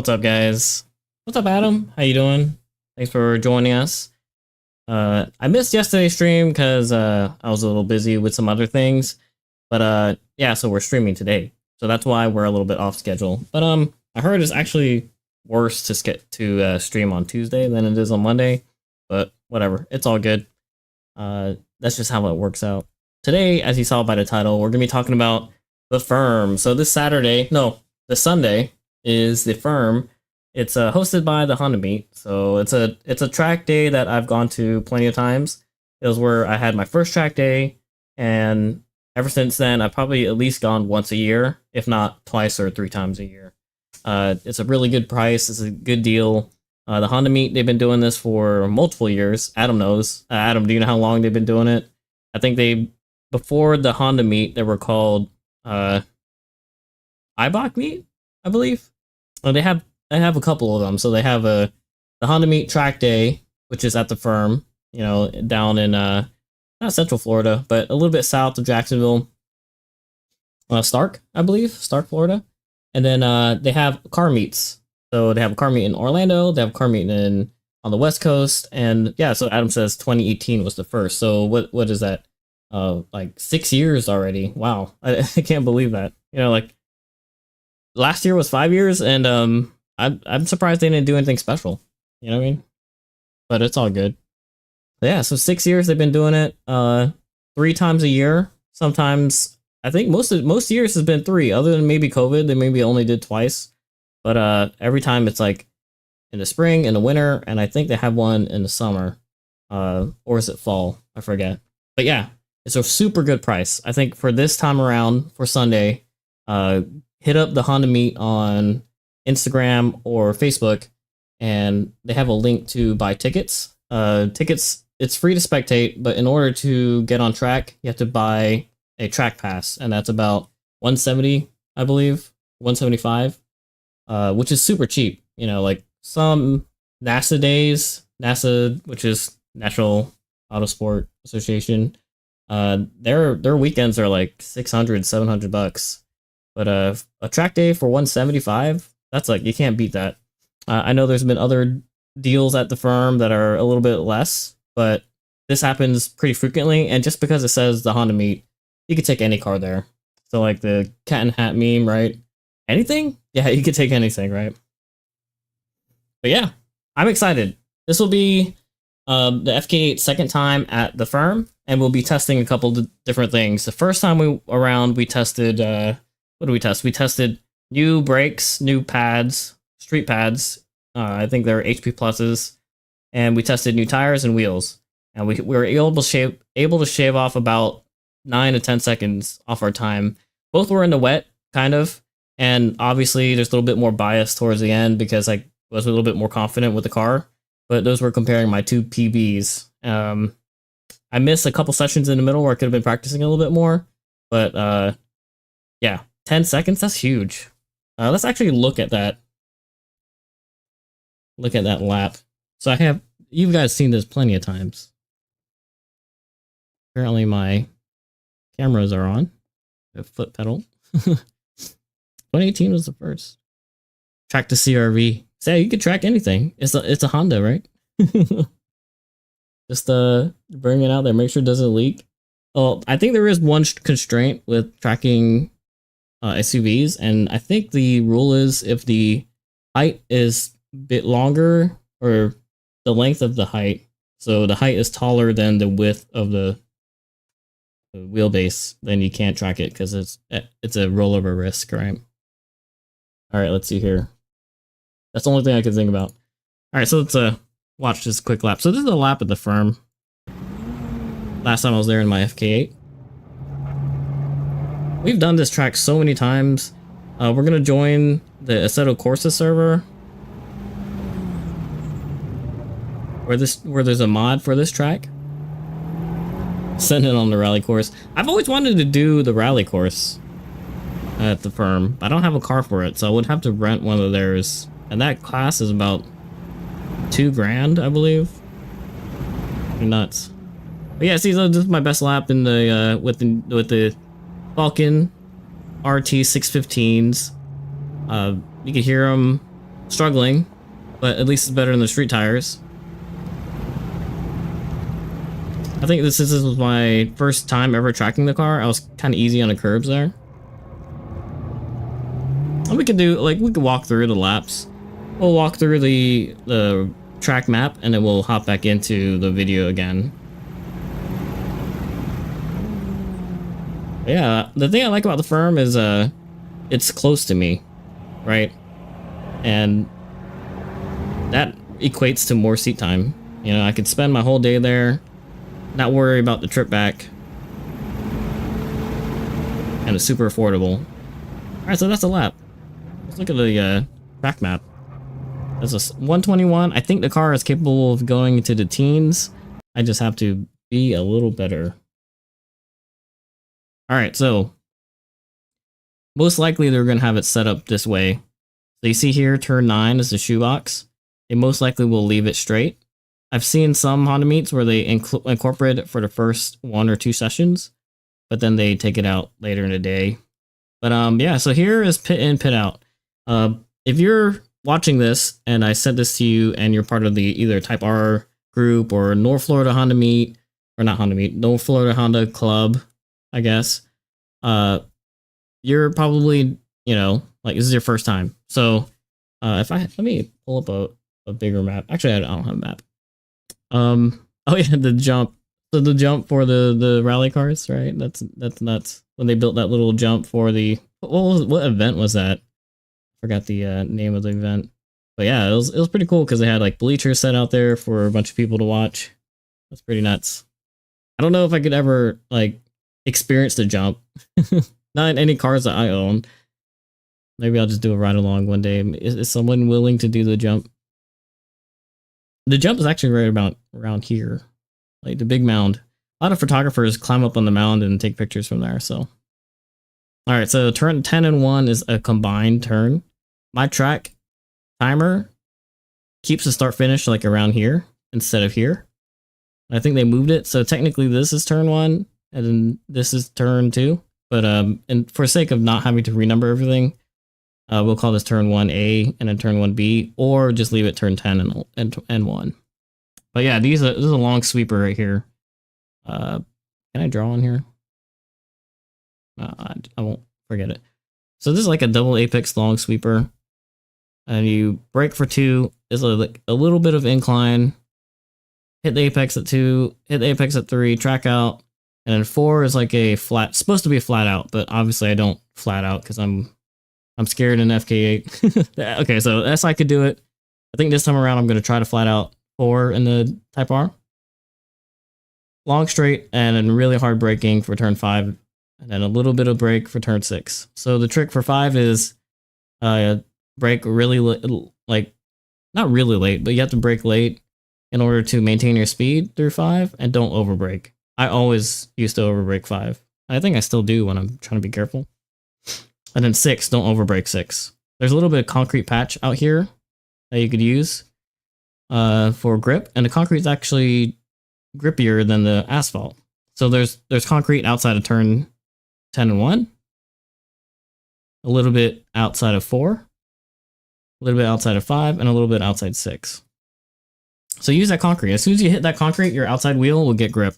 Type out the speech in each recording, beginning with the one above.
What's up, guys? What's up, Adam? How you doing? Thanks for joining us. I missed yesterday's stream because I was a little busy with some other things. But yeah, so we're streaming today. So that's why we're a little bit off schedule. But I heard it's actually worse to stream on Tuesday than it is on Monday. But whatever, it's all good. That's just how it works out. Today, as you saw by the title, we're gonna be talking about the Firm. So this Sunday is the Firm. It's hosted by the Honda Meet. So it's a track day that I've gone to plenty of times. It was where I had my first track day, and ever since then, I've probably at least gone once a year, if not twice or 3 times a year. It's a really good price. It's a good deal. The Honda Meet, they've been doing this for multiple years. Adam knows. Adam, do you know how long they've been doing it? I think before the Honda Meet, they were called IBOC Meet, I believe. They have a couple of them. So they have the Honda Meet Track Day, which is at the Firm, down in not Central Florida, but a little bit south of Jacksonville. Stark, I believe, Stark, Florida. And then they have car meets. So they have a car meet in Orlando. They have a car meet on the West Coast. And yeah, so Adam says 2018 was the first. So what is that? Like 6 years already. Wow. I can't believe that. Like last year was 5 years, and I'm surprised they didn't do anything special. You know what I mean? But it's all good. But yeah, so 6 years they've been doing it. 3 times a year. Sometimes I think most years has been 3, other than maybe COVID. They maybe only did twice. But every time it's like in the spring, in the winter, and I think they have one in the summer. Or is it fall? I forget. But yeah, it's a super good price. I think for this time around, for Sunday, hit up the Honda Meet on Instagram or Facebook, and they have a link to buy tickets. Tickets, it's free to spectate, but in order to get on track, you have to buy a track pass, and that's about $170, I believe, $175, which is super cheap. Like some NASA days, which is National Autosport Association, their weekends are like $600-$700. But a track day for $175, that's like, you can't beat that. I know there's been other deals at the Firm that are a little bit less, but this happens pretty frequently. And just because it says the Honda Meet, you could take any car there. So like the cat and hat meme, right? Anything? Yeah, you could take anything, right? But yeah, I'm excited. This will be the FK8 second time at the Firm, and we'll be testing a couple of different things. The first time we tested, what did we test? We tested new brakes, new pads, street pads. I think they're HP Pluses, and we tested new tires and wheels. And we were able to shave off about 9 to 10 seconds off our time. Both were in the wet, kind of, and obviously there's a little bit more bias towards the end because I was a little bit more confident with the car. But those were comparing my 2 PBs. I missed a couple sessions in the middle where I could have been practicing a little bit more, but yeah. 10 seconds, that's huge. Let's actually look at that. Look at that lap. So you guys seen this plenty of times. Apparently my cameras are on. The foot pedal. 2018 was the first. Track the CRV. So yeah, you could track anything. It's a Honda, right? Just bring it out there. Make sure it doesn't leak. Well, I think there is one constraint with tracking SUVs, and I think the rule is if the height is a bit longer, or the length of the height, so the height is taller than the width of the wheelbase, then you can't track it because it's a rollover risk, right? All right, let's see here. That's the only thing I can think about. All right, so let's watch this quick lap. So this is a lap at the Firm. Last time I was there in my FK8. We've done this track so many times. We're going to join the Assetto Corsa server, where there's a mod for this track. Send it on the rally course. I've always wanted to do the rally course at the Firm. I don't have a car for it, so I would have to rent one of theirs. And that class is about $2,000, I believe. You're nuts. But yeah, see, this is my best lap in the with the Falcon RT 615s. You can hear them struggling, but at least it's better than the street tires. I think this was my first time ever tracking the car. I was kind of easy on the curbs there. And we could do, like, we could walk through the laps. We'll walk through the track map, and then we'll hop back into the video again. But yeah, the thing I like about the firm is it's close to me, right? And that equates to more seat time. You know, I could spend my whole day there, not worry about the trip back, and it's super affordable. All right, so that's a lap. Let's look at the track map. That's a 121. I think the car is capable of going into the teens. I just have to be a little better. All right, so most likely they're going to have it set up this way. So you see here, turn 9 is the shoebox. They most likely will leave it straight. I've seen some Honda meets where they incorporate it for the first 1 or 2 sessions, but then they take it out later in the day. But yeah, so here is pit in, pit out. If you're watching this and I sent this to you and you're part of the either Type R group or North Florida Honda meet, or not Honda meet, North Florida Honda Club, I guess, you're probably, you know, like this is your first time. So let me pull up a bigger map. Actually, I don't have a map. Oh yeah, the jump. So the jump for the rally cars, right? That's nuts. When they built that little jump for the what event was that? Forgot the name of the event. But yeah, it was pretty cool because they had like bleachers set out there for a bunch of people to watch. That's pretty nuts. I don't know if I could ever like experience the jump. Not in any cars that I own. Maybe I'll just do a ride along one day. Is someone willing to do the jump? The jump is actually right about around here, like the big mound. A lot of photographers climb up on the mound and take pictures from there. So, all right. So turn 10 and 1 is a combined turn. My track timer keeps the start finish like around here instead of here. I think they moved it, so technically this is turn 1 and then this is turn 2. But and for sake of not having to renumber everything, we'll call this turn 1A and then turn 1B, or just leave it turn 10 and 1. But yeah, this is a long sweeper right here. Can I draw on here? I won't, forget it. So this is like a double apex long sweeper, and you brake for 2. Is like a little bit of incline. Hit the apex at 2. Hit the apex at 3. Track out. And then 4 is like a flat, supposed to be a flat out, but obviously I don't flat out because I'm scared in FK8. Okay, so that's I could do it. I think this time around I'm going to try to flat out 4 in the Type R. Long straight and then really hard braking for turn 5, and then a little bit of brake for turn 6. So the trick for 5 is brake really like not really late, but you have to brake late in order to maintain your speed through 5, and don't overbrake. I always used to overbrake 5. I think I still do when I'm trying to be careful. And then 6, don't overbrake 6. There's a little bit of concrete patch out here that you could use for grip, and the concrete is actually grippier than the asphalt. So there's concrete outside of turn 10 and 1, a little bit outside of 4, a little bit outside of 5, and a little bit outside 6. So use that concrete. As soon as you hit that concrete, your outside wheel will get grip.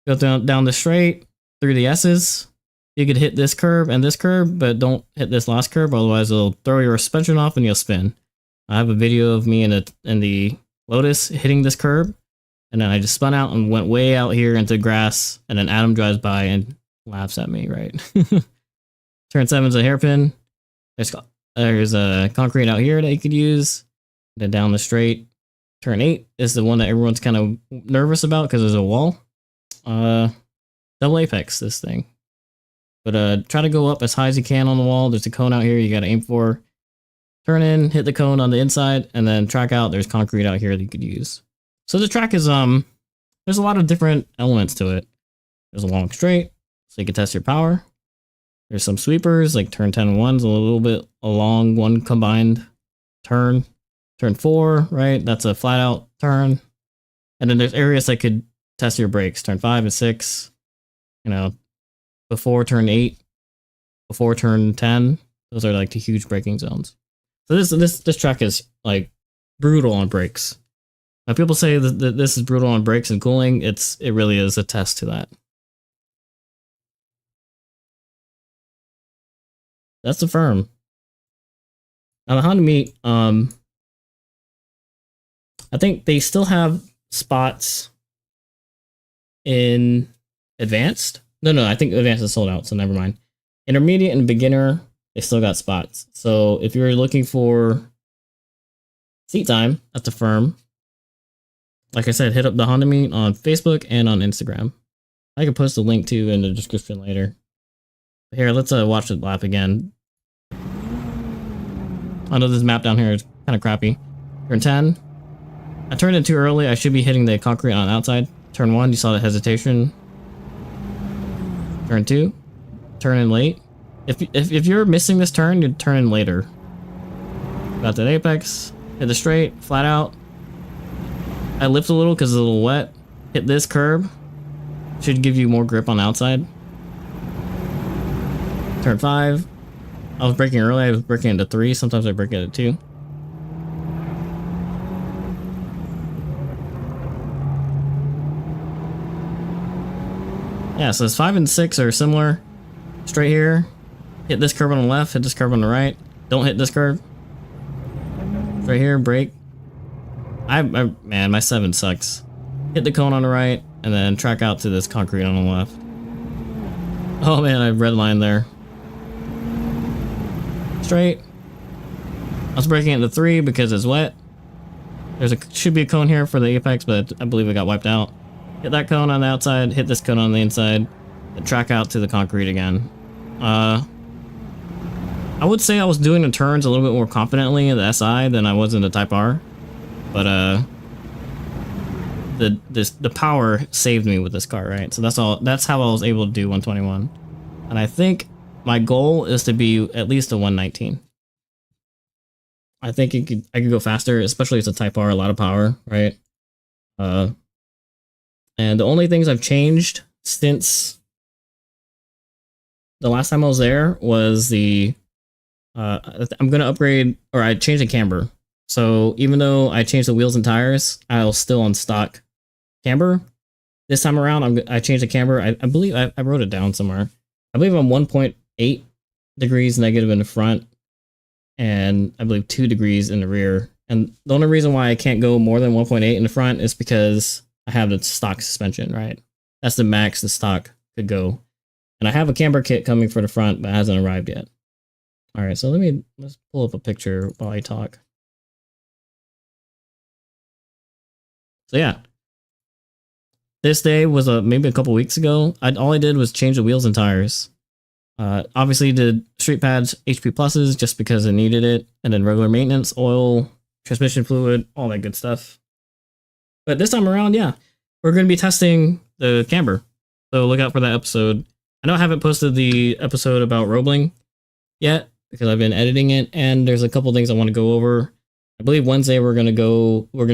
Go down the straight through the S's. You could hit this curb and this curb, but don't hit this last curb, otherwise it'll throw your suspension off and you'll spin. I have a video of me in the Lotus hitting this curb, and then I just spun out and went way out here into grass, and then Adam drives by and laughs at me, right? Turn 7 is a hairpin. There's a concrete out here that you could use. Then down the straight. Turn 8 is the one that everyone's kind of nervous about because there's a wall. Double apex, this thing. But try to go up as high as you can on the wall. There's a cone out here you got to aim for. Turn in, hit the cone on the inside, and then track out. There's concrete out here that you could use. So the track is, there's a lot of different elements to it. There's a long straight, so you can test your power. There's some sweepers, like turn 10 and 1's a little bit a long one combined turn. Turn 4, right? That's a flat out turn. And then there's areas that could test your brakes. Turn 5 and 6, you know, before turn 8, before turn 10. Those are like the huge braking zones. So this track is like brutal on brakes. Now people say that this is brutal on brakes and cooling. It really is a test to that. That's the firm. Now the Honda meet, I think they still have spots in advanced. No, I think advanced is sold out, so never mind. Intermediate and beginner, they still got spots. So if you're looking for seat time at the firm, like I said, hit up the Honda meet on Facebook and on Instagram. I can post a link to in the description later. Here, let's watch the lap again. I know this map down here is kind of crappy. Turn 10. I turned it too early. I should be hitting the concrete on the outside. Turn 1, you saw the hesitation. Turn 2. Turn in late. If you're missing this turn, you turn in later. Got that apex. Hit the straight, flat out. I lift a little because it's a little wet. Hit this curb. Should give you more grip on the outside. Turn 5. I was braking early. I was braking into 3. Sometimes I brake into 2. Yeah, so it's 5 and 6 are similar. Straight here. Hit this curve on the left. Hit this curve on the right. Don't hit this curve. Straight here. Brake. Man, my 7 sucks. Hit the cone on the right, and then track out to this concrete on the left. Oh man, I redlined there. Straight. I was braking into 3 because it's wet. Should be a cone here for the apex, but I believe it got wiped out. Hit that cone on the outside, hit this cone on the inside, and track out to the concrete again. I would say I was doing the turns a little bit more confidently in the SI than I was in the Type R. But the power saved me with this car, right? So that's how I was able to do 121. And I think my goal is to be at least a 119. I think I could go faster, especially as a Type R, a lot of power, right? And the only things I've changed since the last time I was there was I'm gonna upgrade, or I changed the camber. So even though I changed the wheels and tires, I was still on stock camber. This time around, I changed the camber. I believe I wrote it down somewhere. I believe I'm 1.8 degrees negative in the front, and I believe 2 degrees in the rear. And the only reason why I can't go more than 1.8 in the front is because I have the stock suspension, right? That's the max the stock could go. And I have a camber kit coming for the front, but it hasn't arrived yet. All right, so let's pull up a picture while I talk. So yeah, this day was maybe a couple weeks ago. All I did was change the wheels and tires. Obviously did street pads, HP pluses just because I needed it, and then regular maintenance, oil, transmission fluid, all that good stuff. But this time around, yeah, we're going to be testing the camber. So look out for that episode. I know I haven't posted the episode about Roebling yet because I've been editing it, and there's a couple things I want to go over. I believe Wednesday we're going to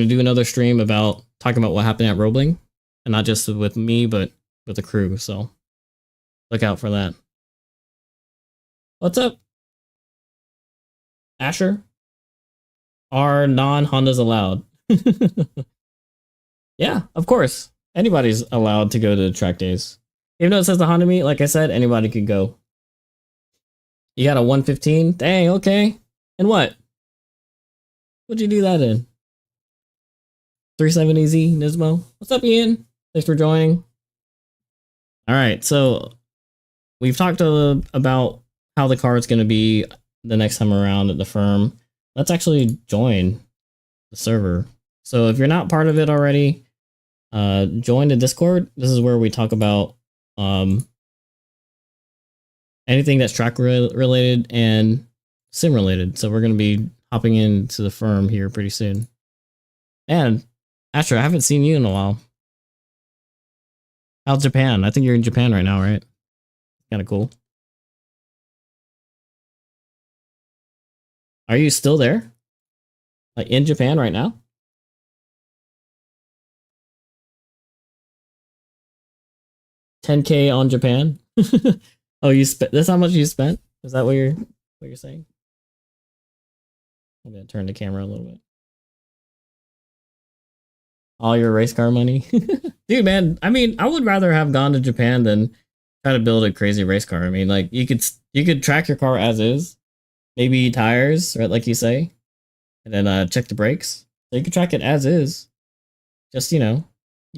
do another stream about talking about what happened at Roebling, and not just with me, but with the crew. So look out for that. What's up, Asher? Are non-Hondas allowed? Yeah, of course. Anybody's allowed to go to the track days. Even though it says the Honda meet, like I said, anybody could go. You got a 115? Dang, okay. And what? What'd you do that in? 370Z, Nismo? What's up, Ian? Thanks for joining. Alright, so we've talked about how the car is going to be the next time around at the firm. Let's actually join the server. So if you're not part of it already, join the Discord. This is where we talk about anything that's track related and sim related. So we're going to be hopping into the firm here pretty soon. And Asher, I haven't seen you in a while. How's Japan? I think you're in Japan right now, right? Kind of cool. Are you still there? Like in Japan right now? $10K on Japan? Oh, you spent, that's how much you spent? Is that what you're saying? I'm gonna turn the camera a little bit. All your race car money, dude, man. I mean, I would rather have gone to Japan than try to build a crazy race car. I mean, like you could track your car as is, maybe tires, right, like you say, and then check the brakes. So you can track it as is. Just you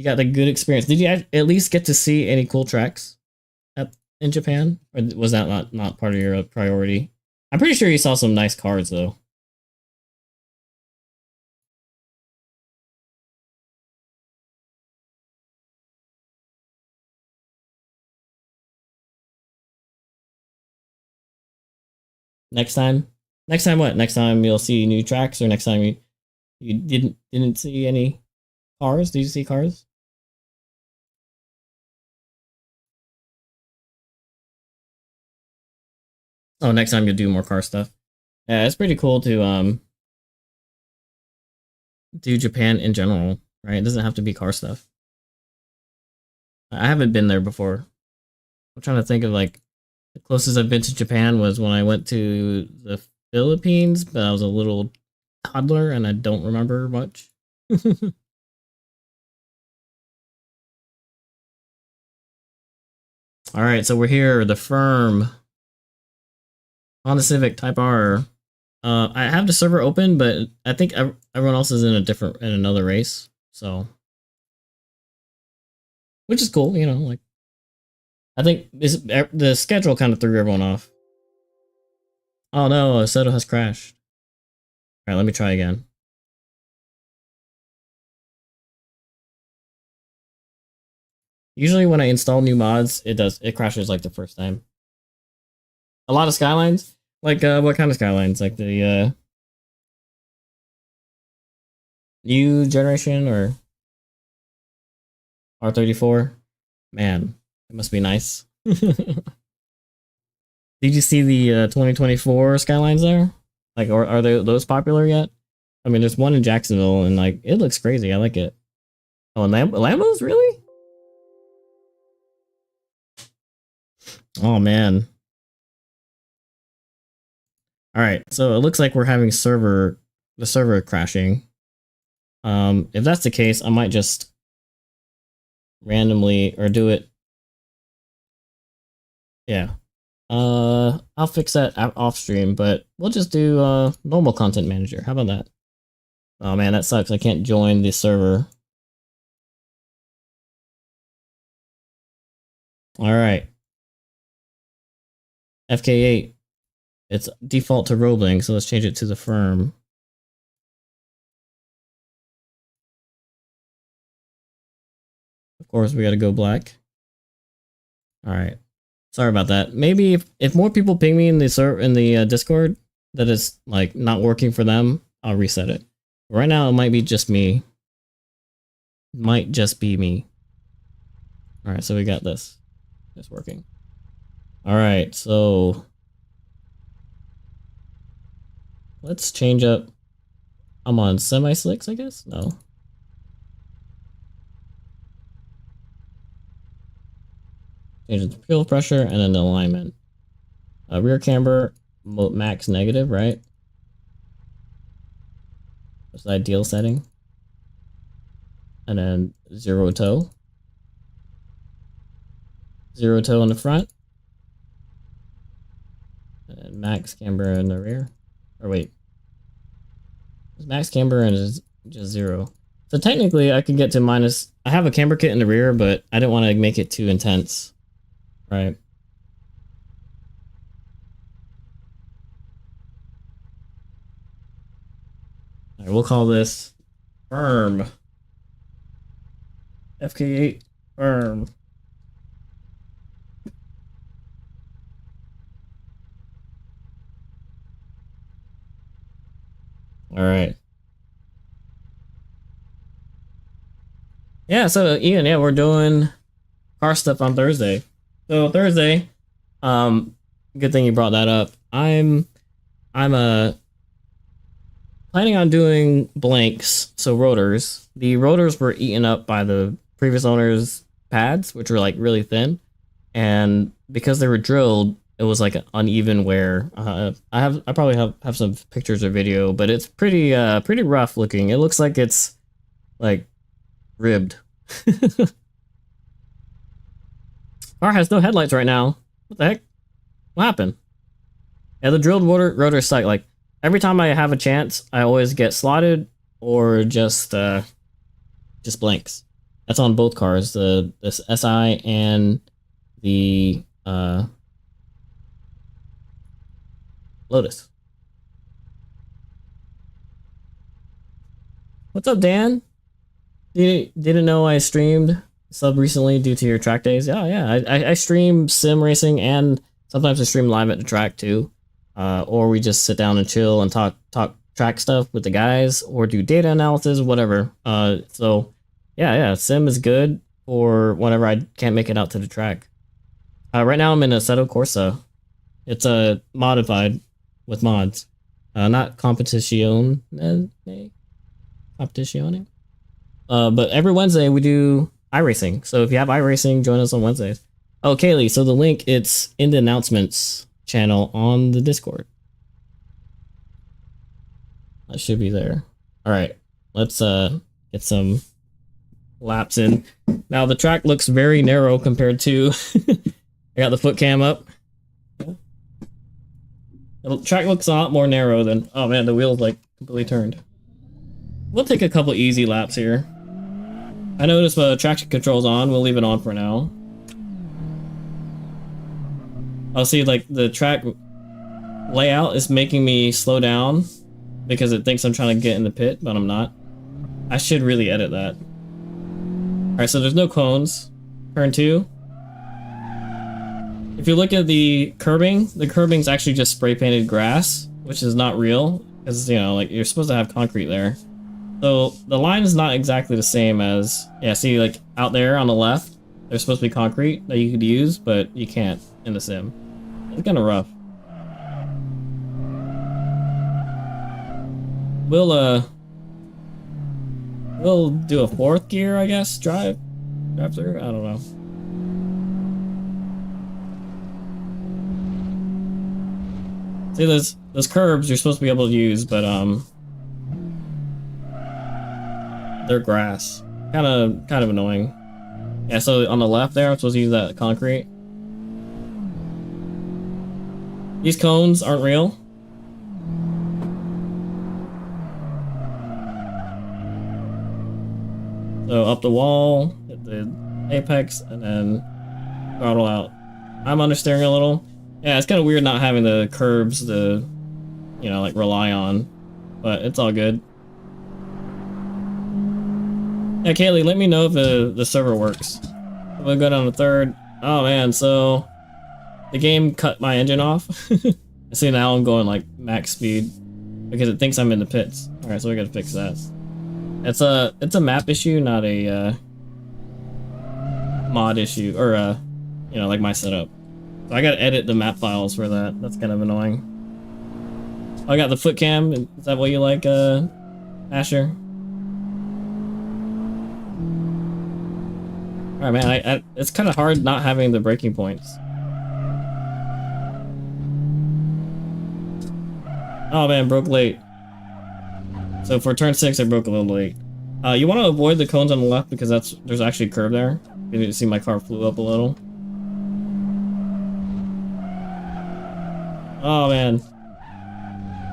got a good experience. Did you at least get to see any cool tracks in Japan, or was that not part of your priority? I'm pretty sure you saw some nice cars though. Next time what? Next time you'll see new tracks, or next time you didn't see any cars? Did you see cars? Oh, next time you'll do more car stuff. Yeah, it's pretty cool to do Japan in general, right? It doesn't have to be car stuff. I haven't been there before. I'm trying to think of like the closest I've been to Japan was when I went to the Philippines, but I was a little toddler and I don't remember much. All right, so we're here, the firm. Honda Civic Type R. I have the server open, but I think everyone else is in another race, so which is cool, like I think the schedule kind of threw everyone off. Oh no, Assetto has crashed. All right, let me try again. Usually when I install new mods, it crashes like the first time. A lot of skylines? Like what kind of skylines? Like the new generation or R34? Man, it must be nice. Did you see the 2024 skylines there? Like, or are those popular yet? I mean, there's one in Jacksonville, and like it looks crazy. I like it. Oh, and Lambos, really? Oh man. All right, so it looks like we're having the server crashing. If that's the case, I might just randomly or do it. Yeah. I'll fix that off stream, but we'll just do normal content manager. How about that? Oh man, that sucks. I can't join the server. All right. FK8. It's default to Roebling, so let's change it to the firm. Of course, we got to go black. All right. Sorry about that. Maybe if more people ping me in the Discord that it's like not working for them, I'll reset it. Right now, it might be just me. Might just be me. All right, so we got this. It's working. All right, so let's change up. I'm on semi-slicks, I guess? No. Change the fuel pressure and then the alignment. Rear camber, max negative, right? That's the ideal setting. And then zero toe. Zero toe in the front. And max camber in the rear. Or wait. Max camber and is just zero. So technically I could get to minus. I have a camber kit in the rear, but I didn't want to make it too intense. Right. All right, we'll call this firm. FK8 firm. All right. Yeah, so Ian, yeah, we're doing car stuff on Thursday. So Thursday, good thing you brought that up. I'm planning on doing blanks, so rotors. The rotors were eaten up by the previous owner's pads, which were like really thin, and because they were drilled, it was like an uneven wear. I probably have some pictures or video, but it's pretty rough looking. It looks like it's like ribbed. Car has no headlights right now. What the heck? What happened? Yeah, the drilled rotor sight. Like every time I have a chance, I always get slotted or just blanks. That's on both cars, the SI and the Lotus. What's up, Dan? Didn't know I streamed sub recently due to your track days. Yeah. I stream sim racing and sometimes I stream live at the track too. Or we just sit down and chill and talk track stuff with the guys or do data analysis, whatever. So yeah, sim is good for whenever I can't make it out to the track. Right now I'm in Assetto Corsa. It's modified with mods. Not competizione. Competizione. But every Wednesday we do iRacing. So if you have iRacing, join us on Wednesdays. Oh, Kaylee, so the link, it's in the announcements channel on the Discord. That should be there. All right, let's get some laps in. Now the track looks very narrow compared to I got the foot cam up. The track looks a lot more narrow than, oh man, the wheel's like completely turned. We'll take a couple easy laps here. I noticed traction control's on. We'll leave it on for now. I'll see, like, the track layout is making me slow down because it thinks I'm trying to get in the pit, but I'm not. I should really edit that. Alright, so there's no cones. Turn 2. If you look at the curbing's actually just spray painted grass, which is not real, because, you know, like, you're supposed to have concrete there. So the line is not exactly the same as, yeah, see, like out there on the left, there's supposed to be concrete that you could use, but you can't in the sim. It's kind of rough. We'll do a 4th gear, I guess, drive through. I don't know. See, those curbs you're supposed to be able to use, but they're grass. Kind of annoying. Yeah, so on the left there, I'm supposed to use that concrete. These cones aren't real. So up the wall, hit the apex, and then throttle out. I'm understeering a little. Yeah, it's kind of weird not having the curbs to, you know, like rely on, but it's all good. Yeah, Kaylee, let me know if the server works. We'll go down to 3rd. Oh man, so the game cut my engine off. See, now I'm going like max speed because it thinks I'm in the pits. All right, so we gotta fix that. It's a map issue, not a mod issue, or you know, like my setup. So I gotta edit the map files for that. That's kind of annoying. I got the foot cam. Is that what you like, Asher? All right, man. It's kind of hard not having the braking points. Oh man, broke late. So for turn 6, I broke a little late. You want to avoid the cones on the left because there's actually a curve there. You can see my car flew up a little. Oh man.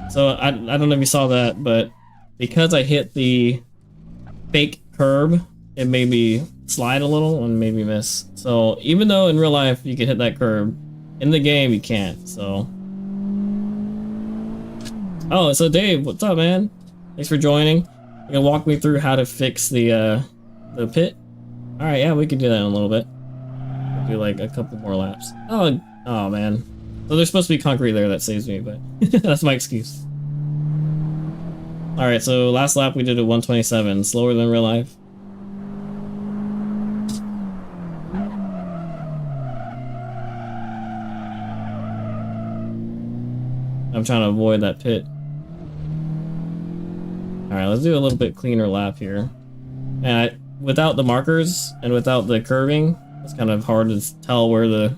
So I don't know if you saw that, but because I hit the fake curb, it made me slide a little and made me miss. So even though in real life you can hit that curb, in the game you can't. So. Oh, so Dave, what's up, man? Thanks for joining. You gonna walk me through how to fix the pit? All right, yeah, we can do that in a little bit. We'll do like a couple more laps. Oh man. So there's supposed to be concrete there that saves me, but that's my excuse. All right, so last lap we did a 127, slower than real life. I'm trying to avoid that pit. Alright, let's do a little bit cleaner lap here. And without the markers and without the curving, it's kind of hard to tell where the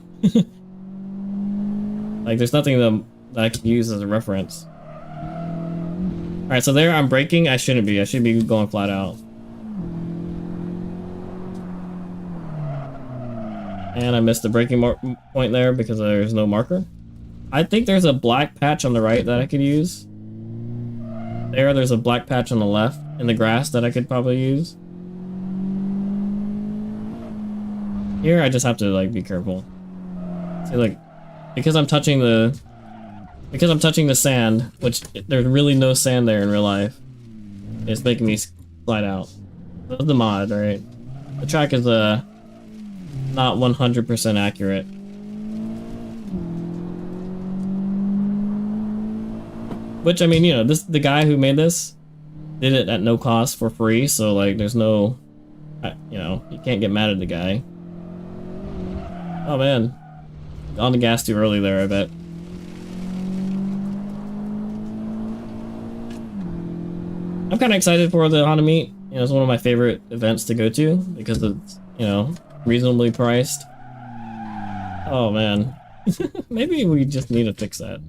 Like, there's nothing that I can use as a reference. Alright, so there I'm braking. I shouldn't be. I should be going flat out. And I missed the braking point there because there's no marker. I think there's a black patch on the right that I could use. There's a black patch on the left in the grass that I could probably use. Here I just have to like be careful. See, like, because I'm touching the sand, which there's really no sand there in real life, it's making me slide out. That's the mod, right? The track is not 100% accurate. Which, I mean, you know, the guy who made this did it at no cost for free, so like there's no, you know, you can't get mad at the guy. Oh man, on the gas too early there, I bet. I'm kind of excited for the Honda Meet. You know, it's one of my favorite events to go to because it's, you know, reasonably priced. Oh man, maybe we just need to fix that.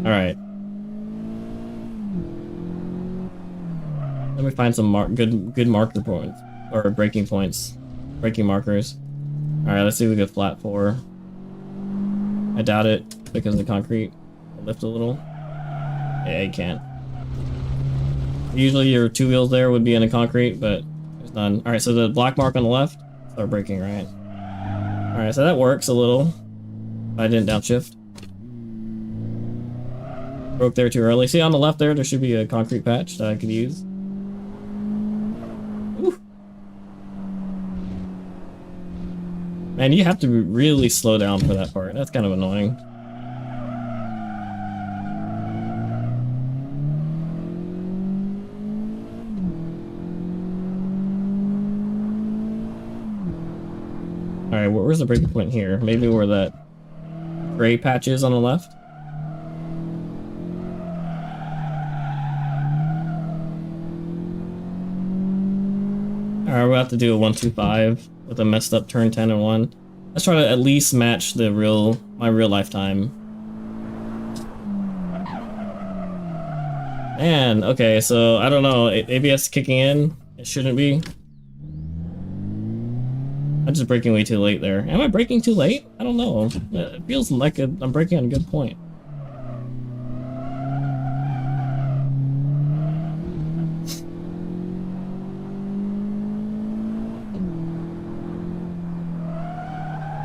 All right. Let me find some good marker points or braking points, braking markers. All right, let's see if we get flat 4. I doubt it because of the concrete. I'll lift a little. Yeah, you can't. Usually your 2 wheels there would be in the concrete, but there's none. All right, so the black mark on the left, start braking, right? All right, so that works a little. I didn't downshift. Broke there too early. See on the left there should be a concrete patch that I could use. Ooh. Man, you have to really slow down for that part. That's kind of annoying. Alright, where's the breaking point here? Maybe where that gray patch is on the left? Alright, we're about to do a 125 with a messed up turn 10 and 1. Let's try to at least match my real life time. Man, okay, so I don't know. ABS kicking in? It shouldn't be. I'm just braking way too late there. Am I braking too late? I don't know. It feels like I'm braking on a good point.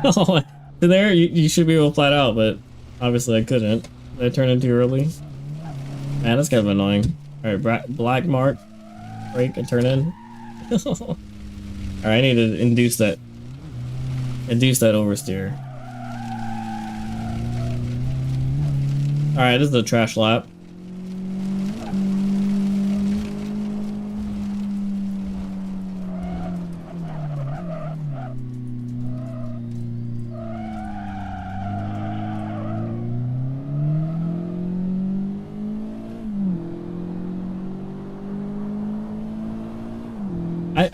Oh, there you should be able to flat out, but obviously I couldn't. Did I turn in too early? Man, that's kind of annoying. Alright, black mark. Brake and turn in. Alright, I need to induce that oversteer. Alright, this is a trash lap.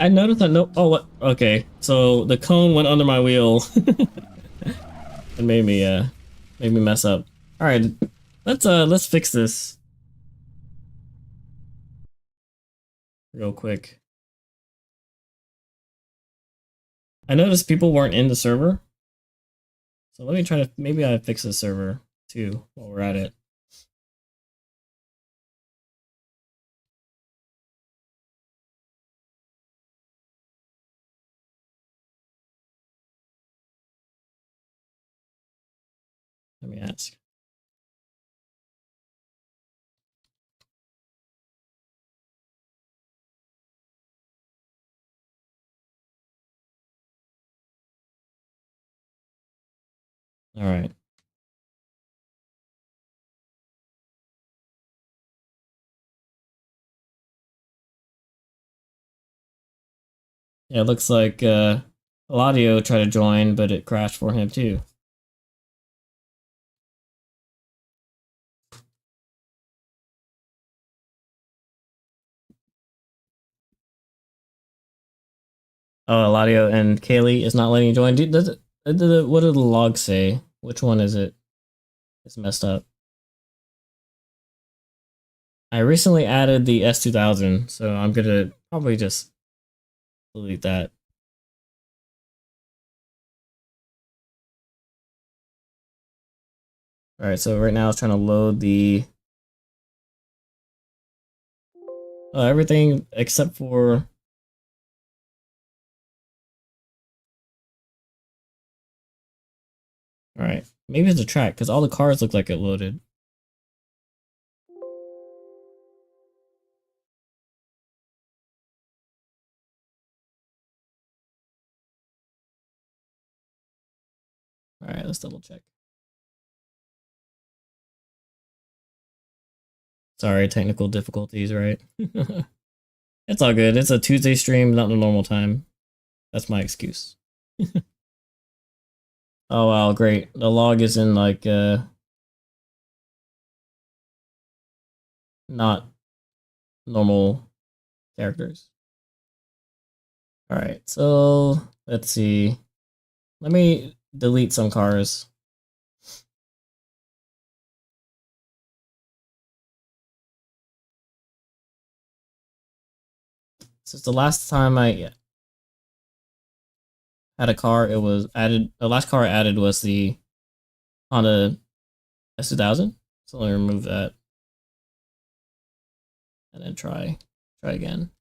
I noticed that no. Oh, what? Okay, so the cone went under my wheel. It made me mess up. All right, let's fix this real quick. I noticed people weren't in the server, so let me try to maybe I fix the server too while we're at it. Let me ask. All right. Yeah, it looks like Eladio tried to join, but it crashed for him too. Oh, Eladio and Kaylee is not letting you join. What do the logs say? Which one is it? It's messed up. I recently added the S2000, so I'm gonna probably just delete that. Alright, so right now it's trying to load the everything except for alright. Maybe it's a track, because all the cars look like it loaded. Alright, let's double check. Sorry, technical difficulties, right? It's all good. It's a Tuesday stream, not the normal time. That's my excuse. Oh wow, great. The log is in like not normal characters. Alright, so let's see. Let me delete some cars. Since the last time I had a car, it was added. The last car I added was the Honda S2000. So let me remove that. And then try again.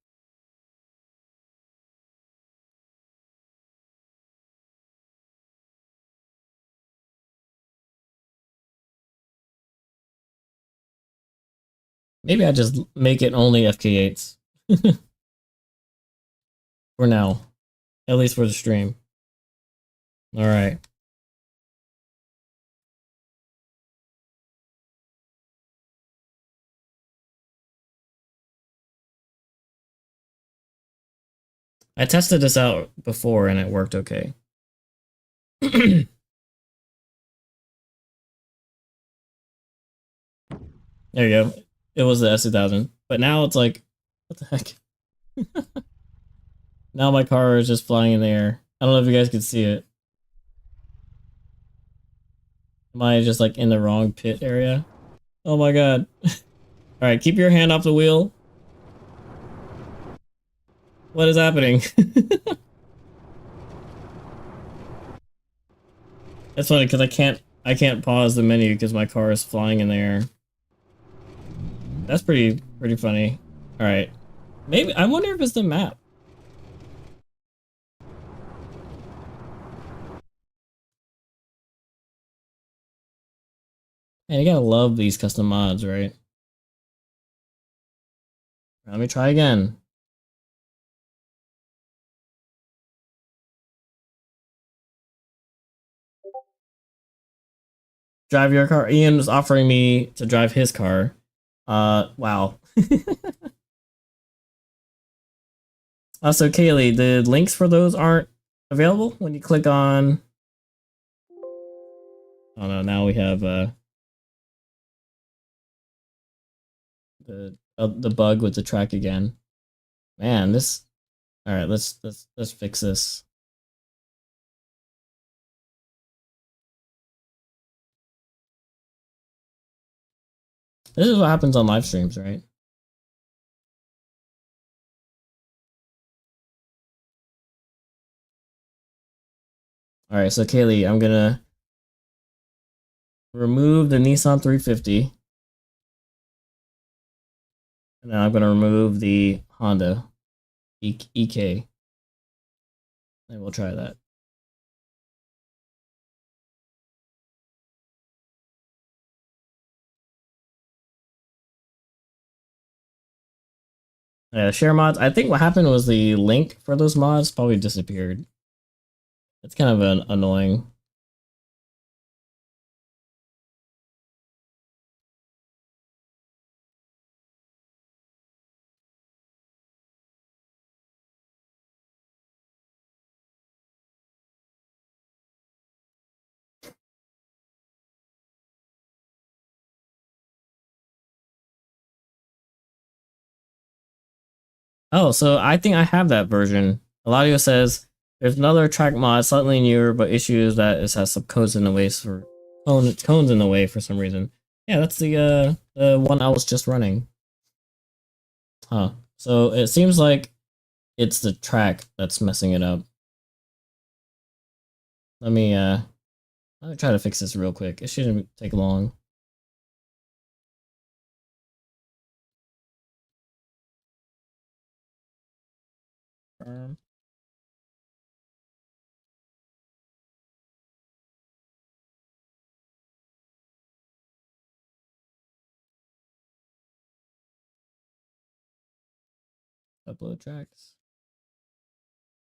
Maybe I just make it only FK8s. For now. At least for the stream. Alright. I tested this out before and it worked okay. There you go. It was the S2000. But now it's like, what the heck? Now my car is just flying in the air. I don't know if you guys can see it. Am I just like in the wrong pit area? Oh my god. Alright, keep your hand off the wheel. What is happening? That's funny because I can't pause the menu because my car is flying in the air. That's pretty funny. Alright. Maybe I wonder if it's the map. Man, you gotta love these custom mods, right? Let me try again. Drive your car. Ian was offering me to drive his car. Wow. Also, Kaylee, the links for those aren't available when you click on. Oh no! Now we have the bug with the track again. Man, this. All right, let's fix this. This is what happens on live streams, right? All right, so Kaylee, I'm gonna remove the Nissan 350, and now I'm gonna remove the Honda EK, and we'll try that. Share mods. I think what happened was the link for those mods probably disappeared. It's kind of annoying. Oh, so I think I have that version Eladio says there's another track mod, slightly newer, but issues that it has some cones in the way for cones in the way for some reason. Yeah, that's the one I was just running. Huh. So it seems like it's the track that's messing it up. Let me try to fix this real quick. It shouldn't take long. Upload tracks.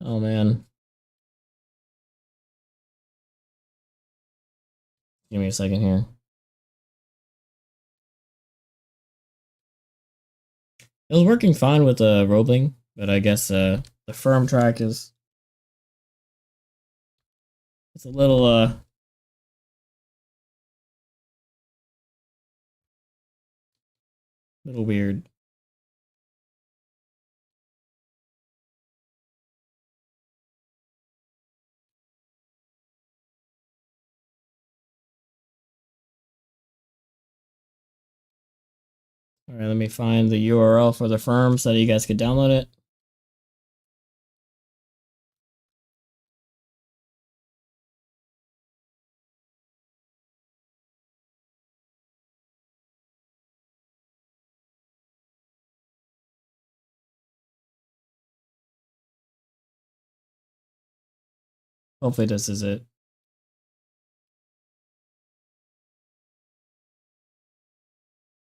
Oh man. Give me a second here. It was working fine with Roebling, but I guess the firm track is it's a little weird. All right, let me find the URL for the firm so that you guys could download it. Hopefully this is it.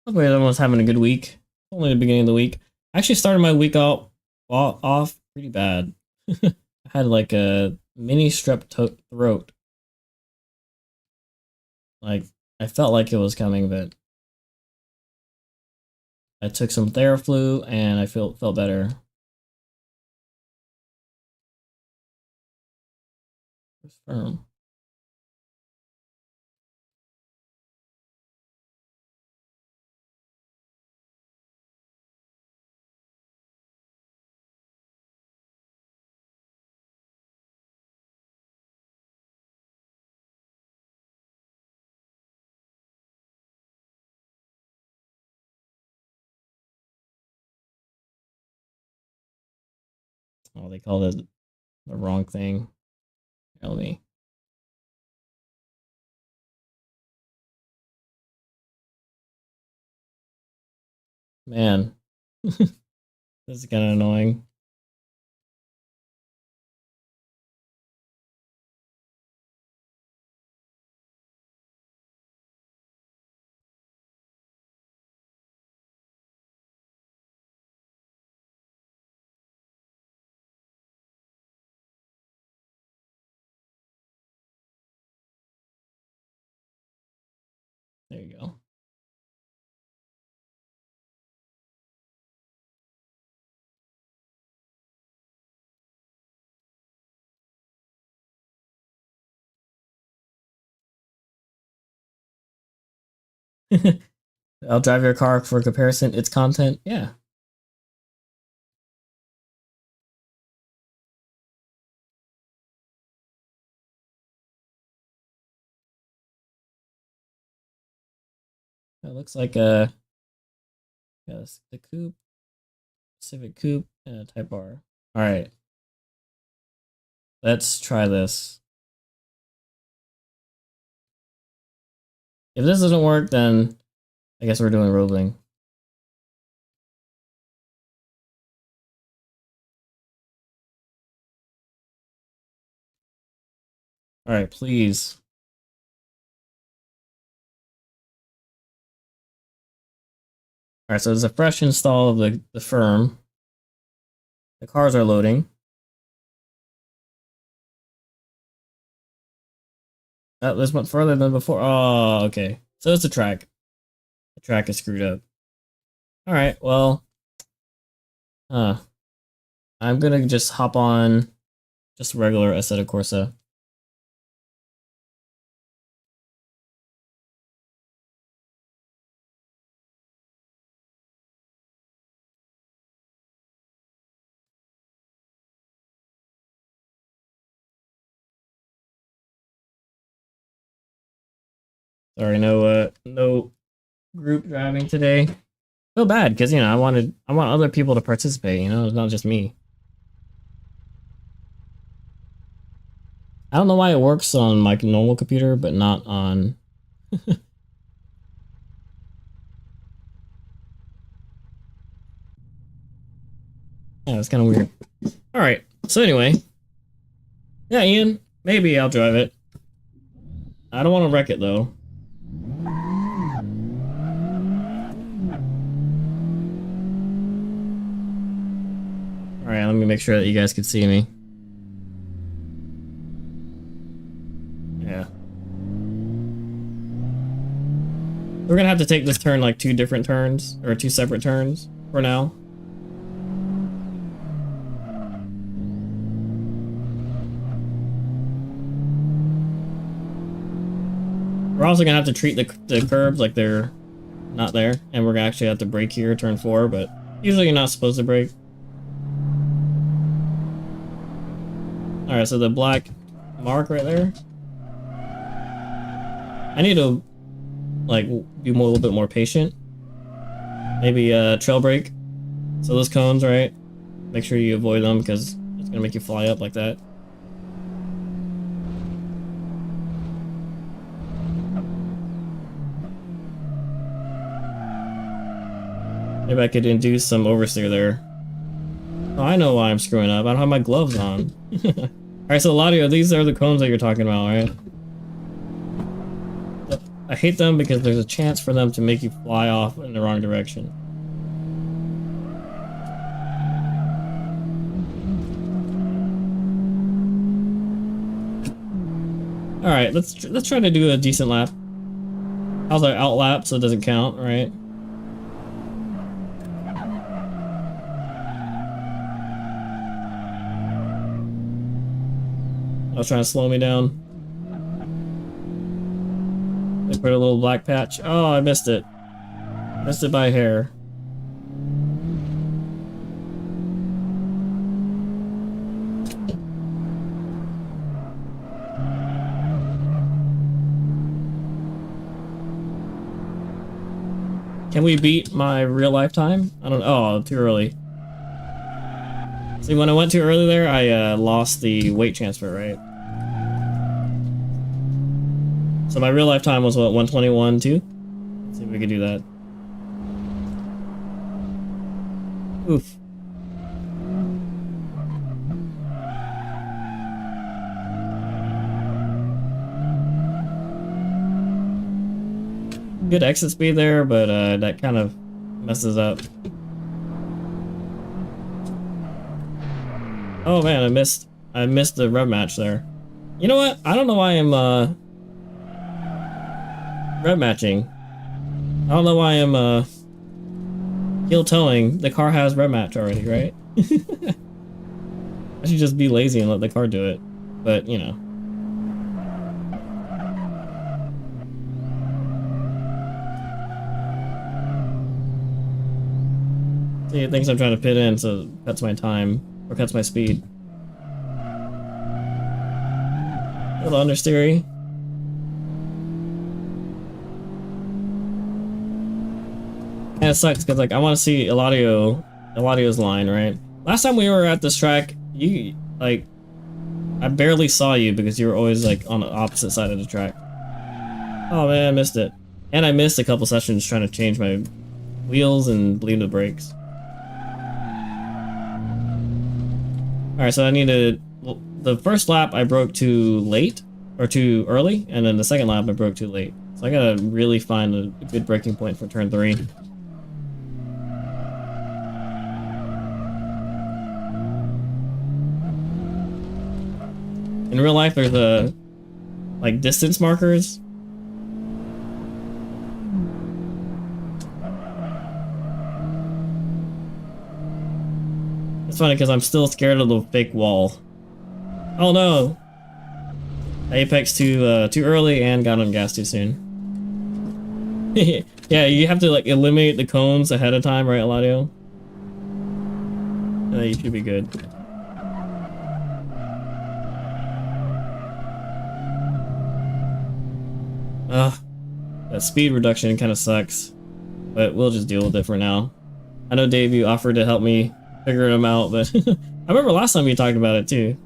Hopefully everyone's having a good week. Only the beginning of the week. I actually started my week off pretty bad. I had like a mini strep throat. Like I felt like it was coming, but I took some Theraflu and I felt better. Firm. Oh, they called it the wrong thing. Tell me. Man, this is kind of annoying. There you go. I'll drive your car for comparison. Its content, yeah. It looks like yes, the coupe, Civic Coupe, and a Type R. All right, let's try this. If this doesn't work, then I guess we're doing Roebling. All right, please. All right, so there's a fresh install of the firm. The cars are loading. Oh, this went further than before. Oh, okay. So it's a track. The track is screwed up. All right, well, I'm gonna just hop on just regular Assetto Corsa. Sorry, no group driving today. Feel bad because you know I want other people to participate. You know, it's not just me. I don't know why it works on my normal computer, but not on. Yeah, it's kind of weird. All right. So anyway, yeah, Ian, maybe I'll drive it. I don't want to wreck it though. All right, let me make sure that you guys can see me. Yeah. We're gonna have to take this turn like 2 different turns, or 2 separate turns for now. We're also gonna have to treat the curbs like they're not there, and we're gonna actually have to brake here, turn 4, but usually you're not supposed to brake. Alright, so the black mark right there. I need to like be a little bit more patient. Maybe trail brake. So those cones, right? Make sure you avoid them because it's gonna make you fly up like that. Maybe I could induce some oversteer there. Oh, I know why I'm screwing up. I don't have my gloves on. Alright, so Ladio, these are the cones that you're talking about, right? I hate them because there's a chance for them to make you fly off in the wrong direction. Alright, let's try to do a decent lap. How's our out lap so it doesn't count, right? I was trying to slow me down. They put a little black patch. Oh, I missed it. Missed it by a hair. Can we beat my real life time? I don't know. Oh, too early. See, when I went too early there, I lost the weight transfer, right? So my real life time was what, 121 too? Let's see if we can do that. Oof. Good exit speed there, but that kind of messes up. Oh man, I missed the rev match there. You know what? I don't know why I'm rev matching. I don't know why I'm heel towing. The car has rev match already, right? I should just be lazy and let the car do it. But, you know. See, it thinks I'm trying to pit in, so it cuts my time. Or cuts my speed. A little understeery. And it sucks because like I want to see Eladio's line, right? Last time we were at this track, you like I barely saw you because you were always like on the opposite side of the track. Oh man, I missed it. And I missed a couple sessions trying to change my wheels and bleed the brakes. Alright, so I need to... Well, the first lap I broke too late, or too early, and then the second lap I broke too late. So I gotta really find a good braking point for turn 3. In real life, there's a... like, distance markers. It's funny because I'm still scared of the fake wall. Oh no! Apex too early and got on gas too soon. Yeah, you have to like eliminate the cones ahead of time, right, Eladio? And then you should be good. Ugh. that speed reduction kind of sucks, but we'll just deal with it for now. I know Dave, you offered to help me figure them out, but I remember last time you talked about it too.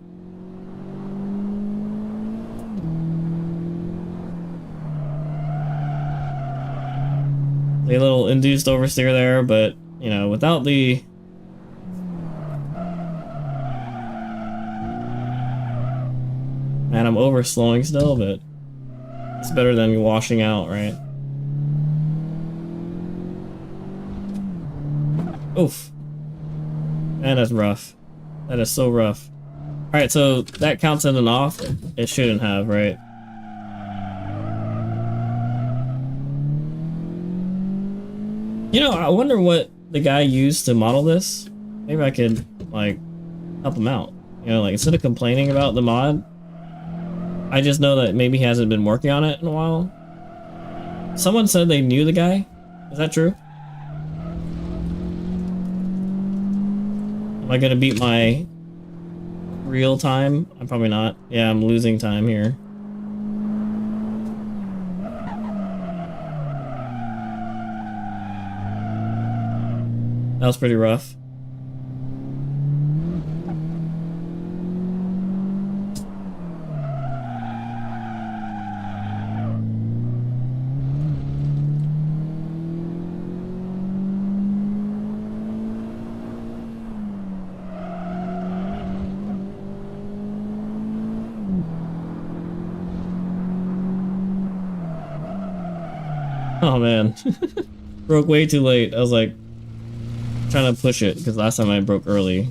A little induced oversteer there, but you know, without the man, I'm over slowing still, but it's better than washing out, right? Oof. Man, that's rough. That is so rough. Alright, so that counts in an off? It shouldn't have, right? You know, I wonder what the guy used to model this. Maybe I could, like, help him out. You know, like, instead of complaining about the mod, I just know that maybe he hasn't been working on it in a while. Someone said they knew the guy. Is that true? Am I gonna beat my real time? I'm probably not. Yeah, I'm losing time here. That was pretty rough. Oh man, broke way too late. I was like trying to push it because last time I broke early.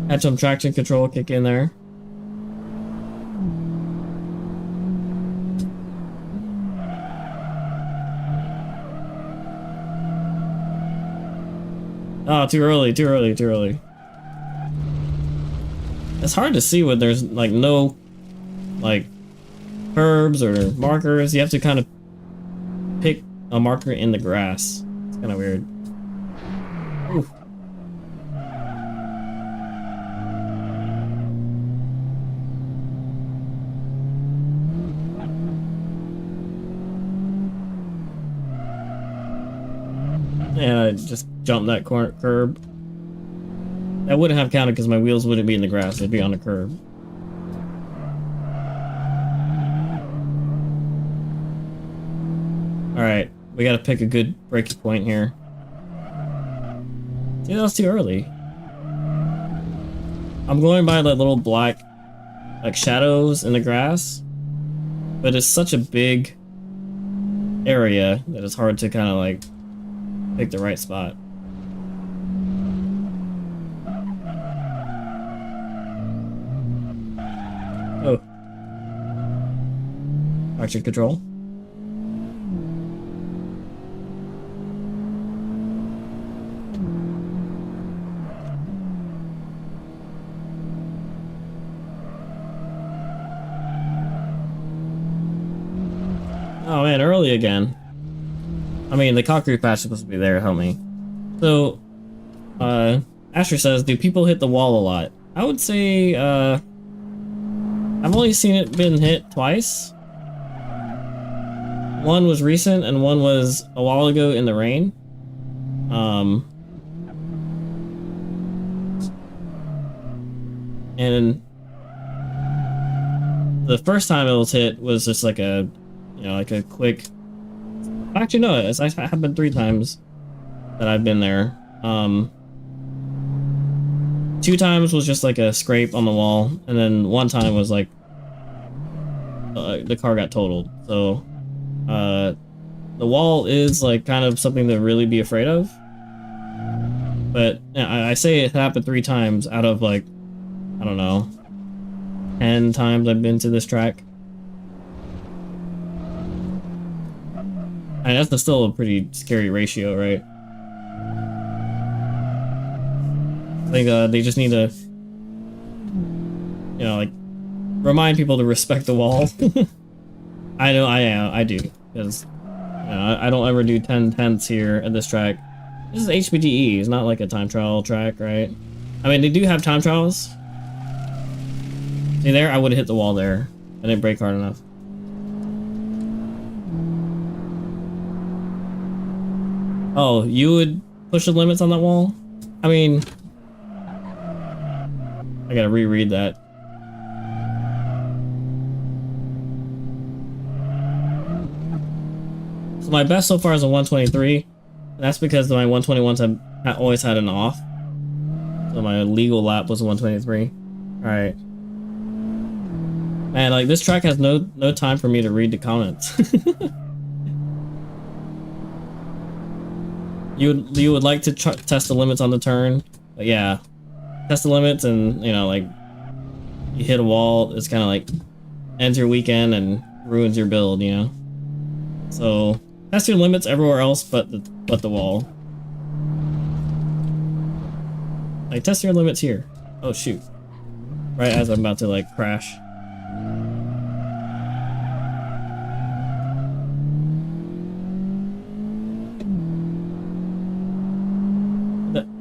Had some traction control kick in there. Oh, too early, too early, too early. It's hard to see when there's like no like curbs or markers. You have to kind of pick a marker in the grass. It's kind of weird. Ooh. Yeah, I just jumped that corner curb. That wouldn't have counted because my wheels wouldn't be in the grass, they'd be on the curb. Alright, we gotta pick a good breaking point here. See, that was too early. I'm going by the little black like shadows in the grass, but it's such a big area that it's hard to kind of like pick the right spot. Oh. Traction control. Oh man, early again. I mean, the concrete patch is supposed to be there, help me. So, Asher says, do people hit the wall a lot? I would say, I've only seen it been hit twice. One was recent, and one was a while ago in the rain. And the first time it was hit was just like a, you know, like a quick... Actually, no, it's happened 3 times that I've been there. 2 times was just like a scrape on the wall, and then 1 time was like the car got totaled. So the wall is like kind of something to really be afraid of. But yeah, I say it happened 3 times out of like, I don't know, 10 times I've been to this track. I mean, that's still a pretty scary ratio, right? I think they just need to, you know, like, remind people to respect the wall. I know I do, because I don't ever do 10/10ths here at this track. This is HPDE, it's not like a time trial track, right? I mean, they do have time trials. See there, I would have hit the wall there. I didn't brake hard enough. Oh, you would push the limits on that wall? I mean, I gotta reread that. So my best so far is a 123. And that's because my 121s have always had an off. So my legal lap was a 123. Alright. Man, like, this track has no time for me to read the comments. You would like to test the limits on the turn, but yeah, test the limits and, you know, like, you hit a wall, it's kind of like ends your weekend and ruins your build, you know. So test your limits everywhere else but the wall. Like, test your limits here. Oh shoot! Right as I'm about to like crash.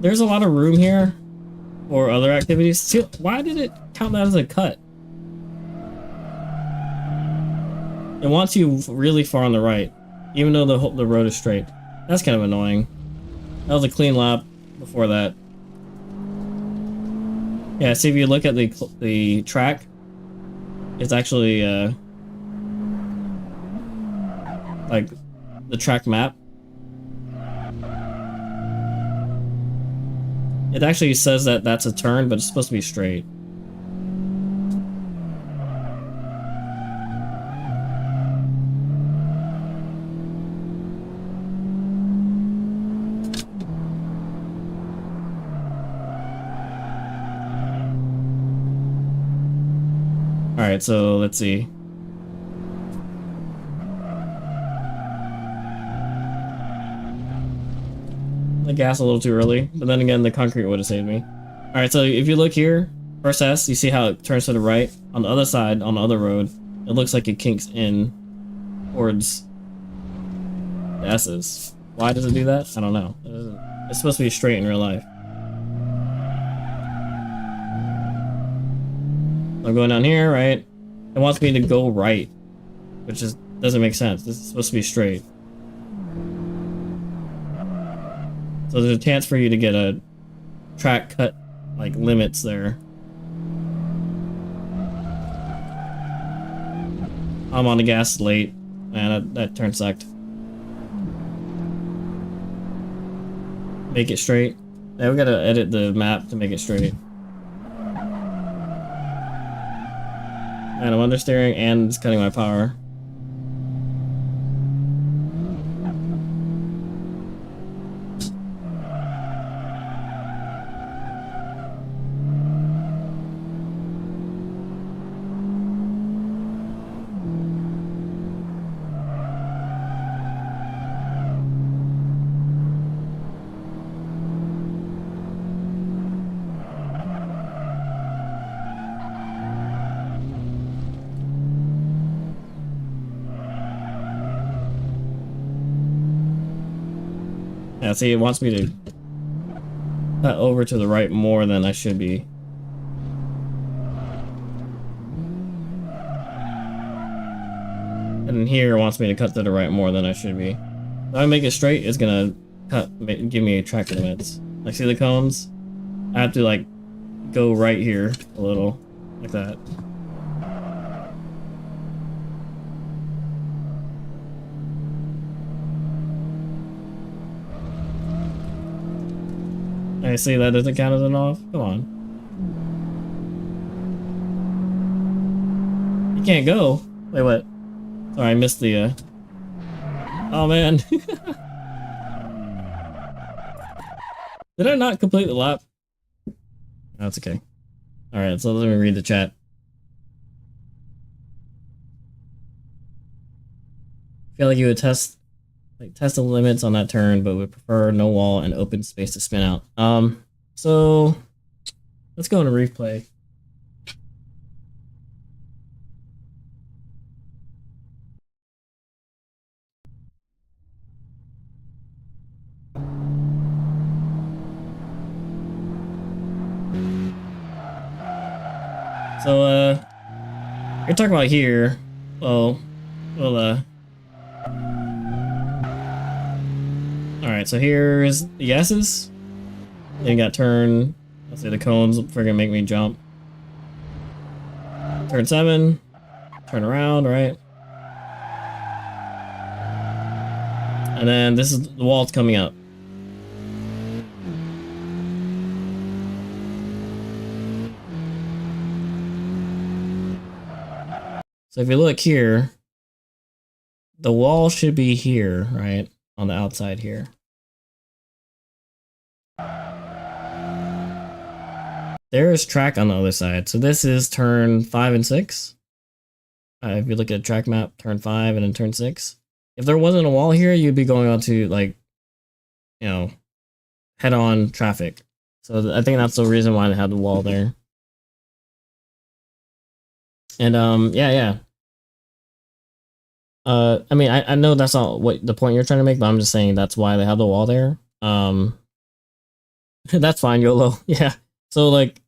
There's a lot of room here for other activities. See, why did it count that as a cut? It wants you really far on the right, even though the road is straight. That's kind of annoying. That was a clean lap before that. Yeah, see, if you look at the track, it's actually like the track map. It actually says that that's a turn, but it's supposed to be straight. Alright, so let's see. The gas a little too early, but then again, the concrete would have saved me. Alright, so if you look here, first S, you see how it turns to the right? On the other side, on the other road, it looks like it kinks in towards the S's. Why does it do that? I don't know. It's supposed to be straight in real life. I'm going down here, right? It wants me to go right, which just doesn't make sense. This is supposed to be straight. So there's a chance for you to get a track cut, like, limits there. I'm on the gas late. Man, that turn sucked. Make it straight. Yeah, we gotta edit the map to make it straight. And I'm understeering and it's cutting my power. Yeah, see, it wants me to cut over to the right more than I should be. And here it wants me to cut to the right more than I should be. If I make it straight, it's gonna give me track limits. Like, see the cones? I have to, like, go right here a little, like that. I see that doesn't count as an off? Come on. You can't go. Wait, what? Sorry, I missed the, Oh, man. Did I not complete the lap? No, it's okay. Alright, so let me read the chat. I feel like you would test the limits on that turn, but would prefer no wall and open space to spin out. So let's go into replay. So you're talking about here. Well, alright, so here's the yeses. Then you got turn, let's say the cones friggin' make me jump. Turn 7, turn around, right? And then this is the wall's coming up. So if you look here, the wall should be here, right? On the outside here. There is track on the other side. So this is turn 5 and 6. If you look at track map, turn 5 and then turn 6. If there wasn't a wall here, you'd be going on to, like, you know, head-on traffic. So I think that's the reason why they had the wall there. And yeah. I mean, I know that's not what the point you're trying to make, but I'm just saying that's why they have the wall there. That's fine, YOLO. Yeah. So like,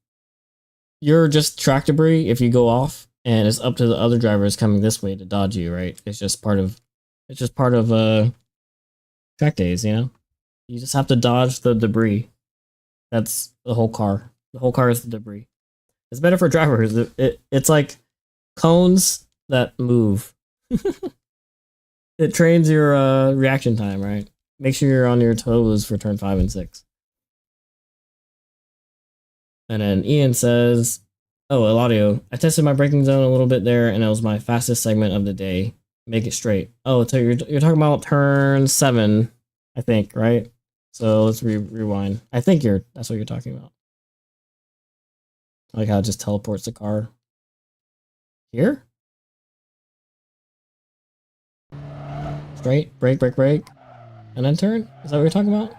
you're just track debris if you go off, and it's up to the other drivers coming this way to dodge you, right? It's just part of track days, you know. You just have to dodge the debris. That's the whole car. The whole car is the debris. It's better for drivers. It's like cones that move. It trains your reaction time, right? Make sure you're on your toes for turn 5 and 6. And then Ian says, oh, Eladio, I tested my braking zone a little bit there, and it was my fastest segment of the day. Make it straight. Oh, so you're talking about turn 7, I think, right? So let's rewind. I think that's what you're talking about. Like how it just teleports the car. Here? Straight, brake, and then turn? Is that what you're talking about?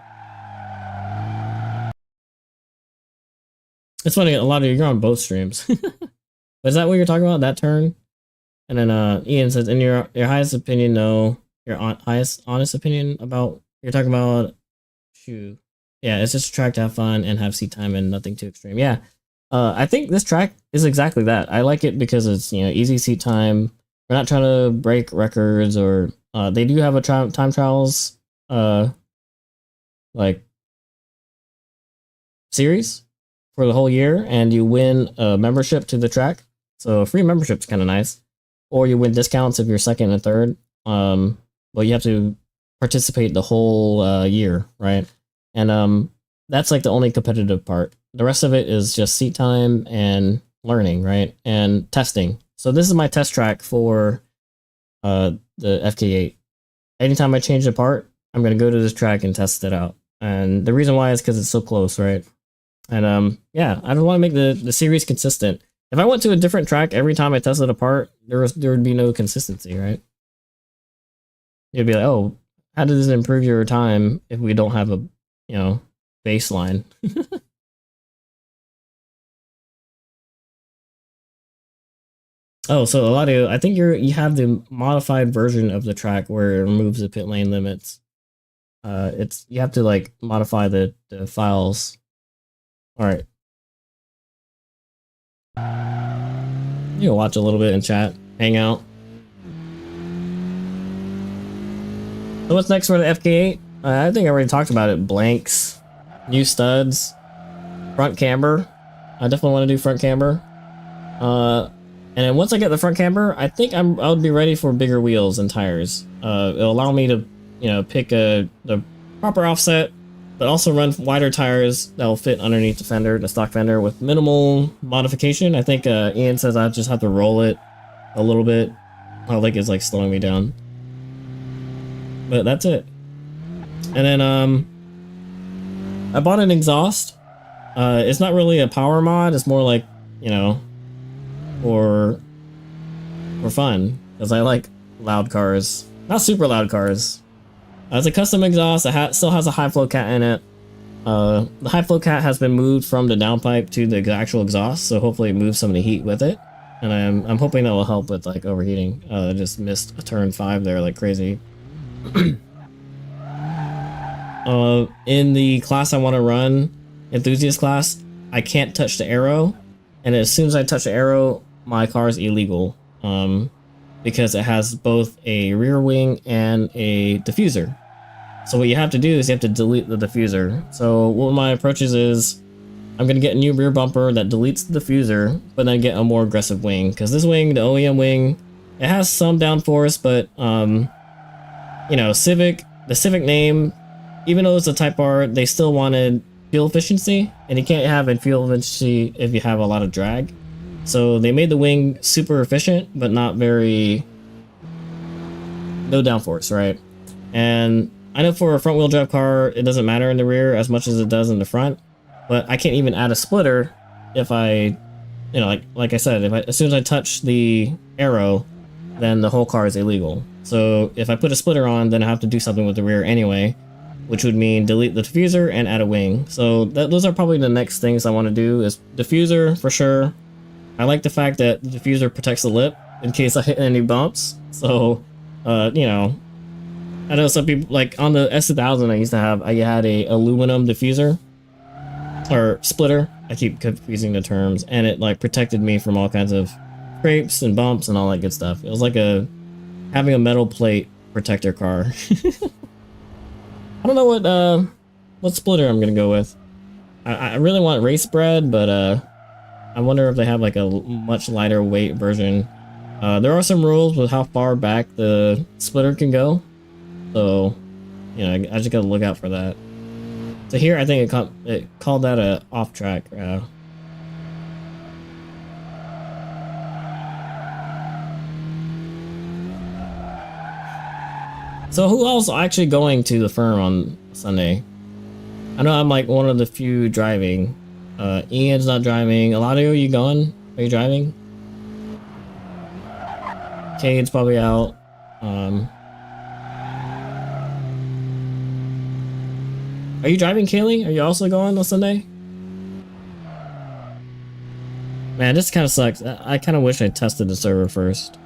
It's funny, a lot of you're on both streams. But is that what you're talking about? That turn? And then Ian says, in your highest opinion, no. Your highest honest opinion about you're talking about shoe. Yeah, it's just a track to have fun and have seat time and nothing too extreme. Yeah. I think this track is exactly that. I like it because it's, you know, easy seat time. We're not trying to break records, or they do have a time trials like series for the whole year, and you win a membership to the track. So a free membership's kind of nice. Or you win discounts if you're second and third. But you have to participate the whole year, right? And that's like the only competitive part. The rest of it is just seat time and learning, right? And testing. So this is my test track for the FK8. Anytime I change a part, I'm going to go to this track and test it out. And the reason why is because it's so close, right? And yeah, I just want to make the series consistent. If I went to a different track every time I tested a part, there would be no consistency, right? You'd be like, oh, how does this improve your time if we don't have a, you know, baseline? Oh, so Eladio, I think you have the modified version of the track where it removes the pit lane limits. You have to like modify the files. All right. You can watch a little bit in chat, hang out. So what's next for the FK8? I think I already talked about it. Blanks, new studs, front camber. I definitely want to do front camber. And then once I get the front camber, I think I'll be ready for bigger wheels and tires. It'll allow me to, you know, pick the proper offset, but also run wider tires that will fit underneath the fender, the stock fender, with minimal modification. I think Ian says I just have to roll it a little bit. I think it's like slowing me down. But that's it. And then I bought an exhaust. It's not really a power mod. It's more like, you know, for fun, because I like loud cars, not super loud cars. It's a custom exhaust. It still has a high flow cat in it. The high flow cat has been moved from the downpipe to the actual exhaust, so hopefully it moves some of the heat with it. And I'm hoping that will help with like overheating. I just missed a turn 5 there like crazy. In the class I want to run, enthusiast class, I can't touch the arrow. and as soon as I touch the arrow, my car is illegal, because it has both a rear wing and a diffuser. So what you have to do is you have to delete the diffuser. So what my approach is I'm gonna get a new rear bumper that deletes the diffuser, but then get a more aggressive wing. Because this wing, the OEM wing, it has some downforce, but you know, the Civic name, even though it's a Type R, they still wanted fuel efficiency, and you can't have a fuel efficiency if you have a lot of drag. So they made the wing super efficient, but not very, no downforce, right? And I know for a front wheel drive car, it doesn't matter in the rear as much as it does in the front, but I can't even add a splitter if I, you know, like I said, as soon as I touch the arrow, then the whole car is illegal. So if I put a splitter on, then I have to do something with the rear anyway, which would mean delete the diffuser and add a wing. So those are probably the next things I want to do, is diffuser for sure. I like the fact that the diffuser protects the lip in case I hit any bumps. So, you know, I know some people, like on the S1000 I had a aluminum diffuser, or splitter. I keep confusing the terms, and it like protected me from all kinds of scrapes and bumps and all that good stuff. It was like having a metal plate protector car. I don't know what splitter I'm gonna go with. I really want race bred, but I wonder if they have like a much lighter weight version. There are some rules with how far back the splitter can go, so you know, I just gotta look out for that. So here I think it called that a off track. So who else actually going to the firm on Sunday? I know I'm like one of the few driving. Ian's not driving. Eladio, are you going? Are you driving? Cade's probably out. Are you driving, Kaylee? Are you also going on Sunday? Man, this kind of sucks. I kind of wish I tested the server first.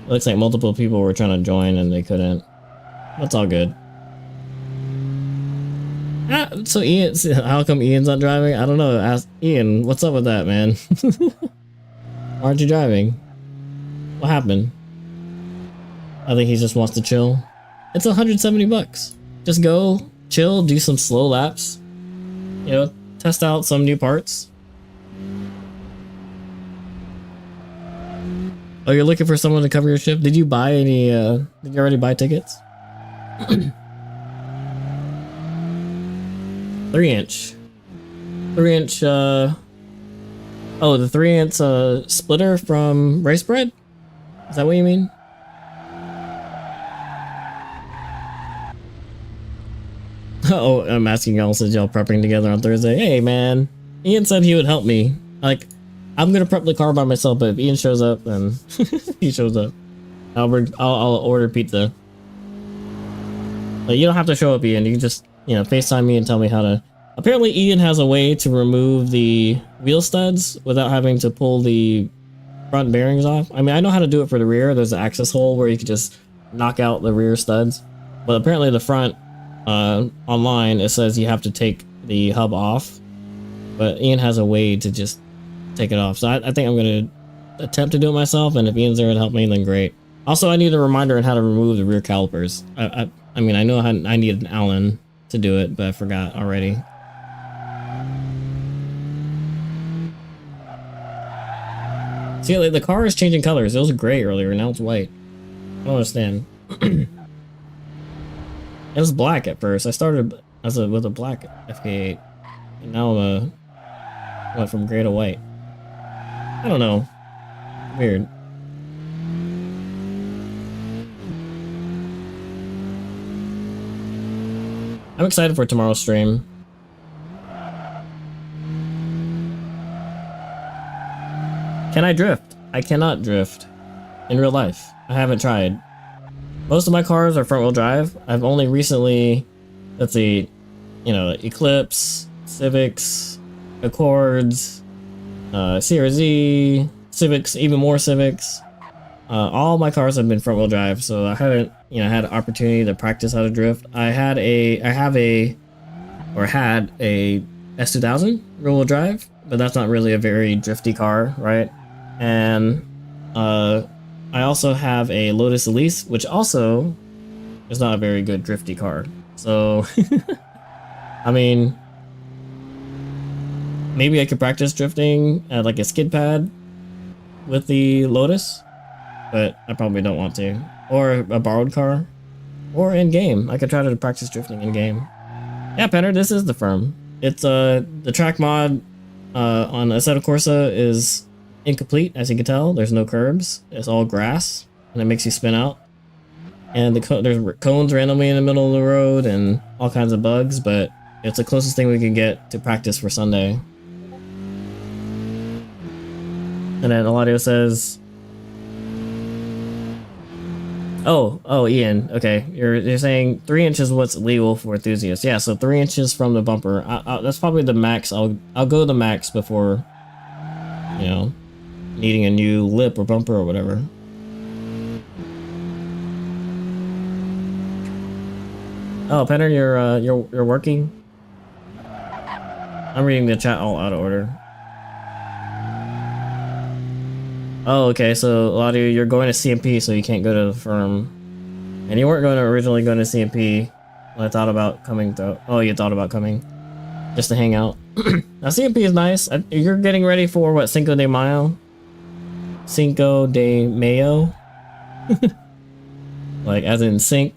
Looks like multiple people were trying to join and they couldn't. That's all good. So Ian, how come Ian's not driving? I don't know. Ask Ian, what's up with that, man? Why aren't you driving? What happened? I think he just wants to chill. It's 170 bucks. Just go, chill, do some slow laps. You know, test out some new parts. Oh, you're looking for someone to cover your shift? Did you buy any, did you already buy tickets? 3-inch. 3-inch, oh, the 3-inch, splitter from Race Bread? Is that what you mean? Oh, I'm asking y'all since y'all prepping together on Thursday. Hey, man. Ian said he would help me. Like, I'm gonna prep the car by myself, but if Ian shows up, then he shows up. I'll order pizza. But you don't have to show up, Ian. You can just, you know, FaceTime me and tell me how to. Apparently, Ian has a way to remove the wheel studs without having to pull the front bearings off. I mean, I know how to do it for the rear. There's an access hole where you can just knock out the rear studs. But apparently, the front, online, it says you have to take the hub off. But Ian has a way to just take it off. So I think I'm going to attempt to do it myself. And if Ian's there to help me, then great. Also, I need a reminder on how to remove the rear calipers. I mean, I know I need an Allen to do it, but I forgot already. See, like, the car is changing colors. It was gray earlier, now it's white. I don't understand. It was black at first. I started with a black FK8, and now went from gray to white. I don't know. Weird. I'm excited for tomorrow's stream. Can I drift? I cannot drift in real life. I haven't tried. Most of my cars are front wheel drive. I've only recently, let's see, you know, Eclipse, Civics, Accords, CRZ, Civics, even more Civics. All my cars have been front wheel drive, so I haven't, you know, had an opportunity to practice how to drift. I had a S2000 rear-wheel drive, but that's not really a very drifty car, right? And I also have a Lotus Elise, which also is not a very good drifty car. So, I mean, maybe I could practice drifting at like a skid pad with the Lotus, but I probably don't want to. Or a borrowed car, or in game. I could try to practice drifting in game. Yeah, Penner, this is the firm. It's the track mod on Assetto Corsa is incomplete, as you can tell. There's no curbs. It's all grass, and it makes you spin out. And there's cones randomly in the middle of the road and all kinds of bugs, but it's the closest thing we can get to practice for Sunday. And then Eladio says, "Oh, Ian. Okay, you're saying 3 inches is what's legal for enthusiasts. Yeah, so 3 inches from the bumper. That's probably the max. I'll go the max before, you know, needing a new lip or bumper or whatever." Oh, Penner, you're working. I'm reading the chat all out of order. Oh, okay, so a lot of you're going to CMP, so you can't go to the firm. And you weren't originally going to CMP when I thought about coming though. Oh, you thought about coming just to hang out. Now CMP is nice. You're getting ready for what, Cinco de Mayo? Cinco de Mayo? Like as in sink,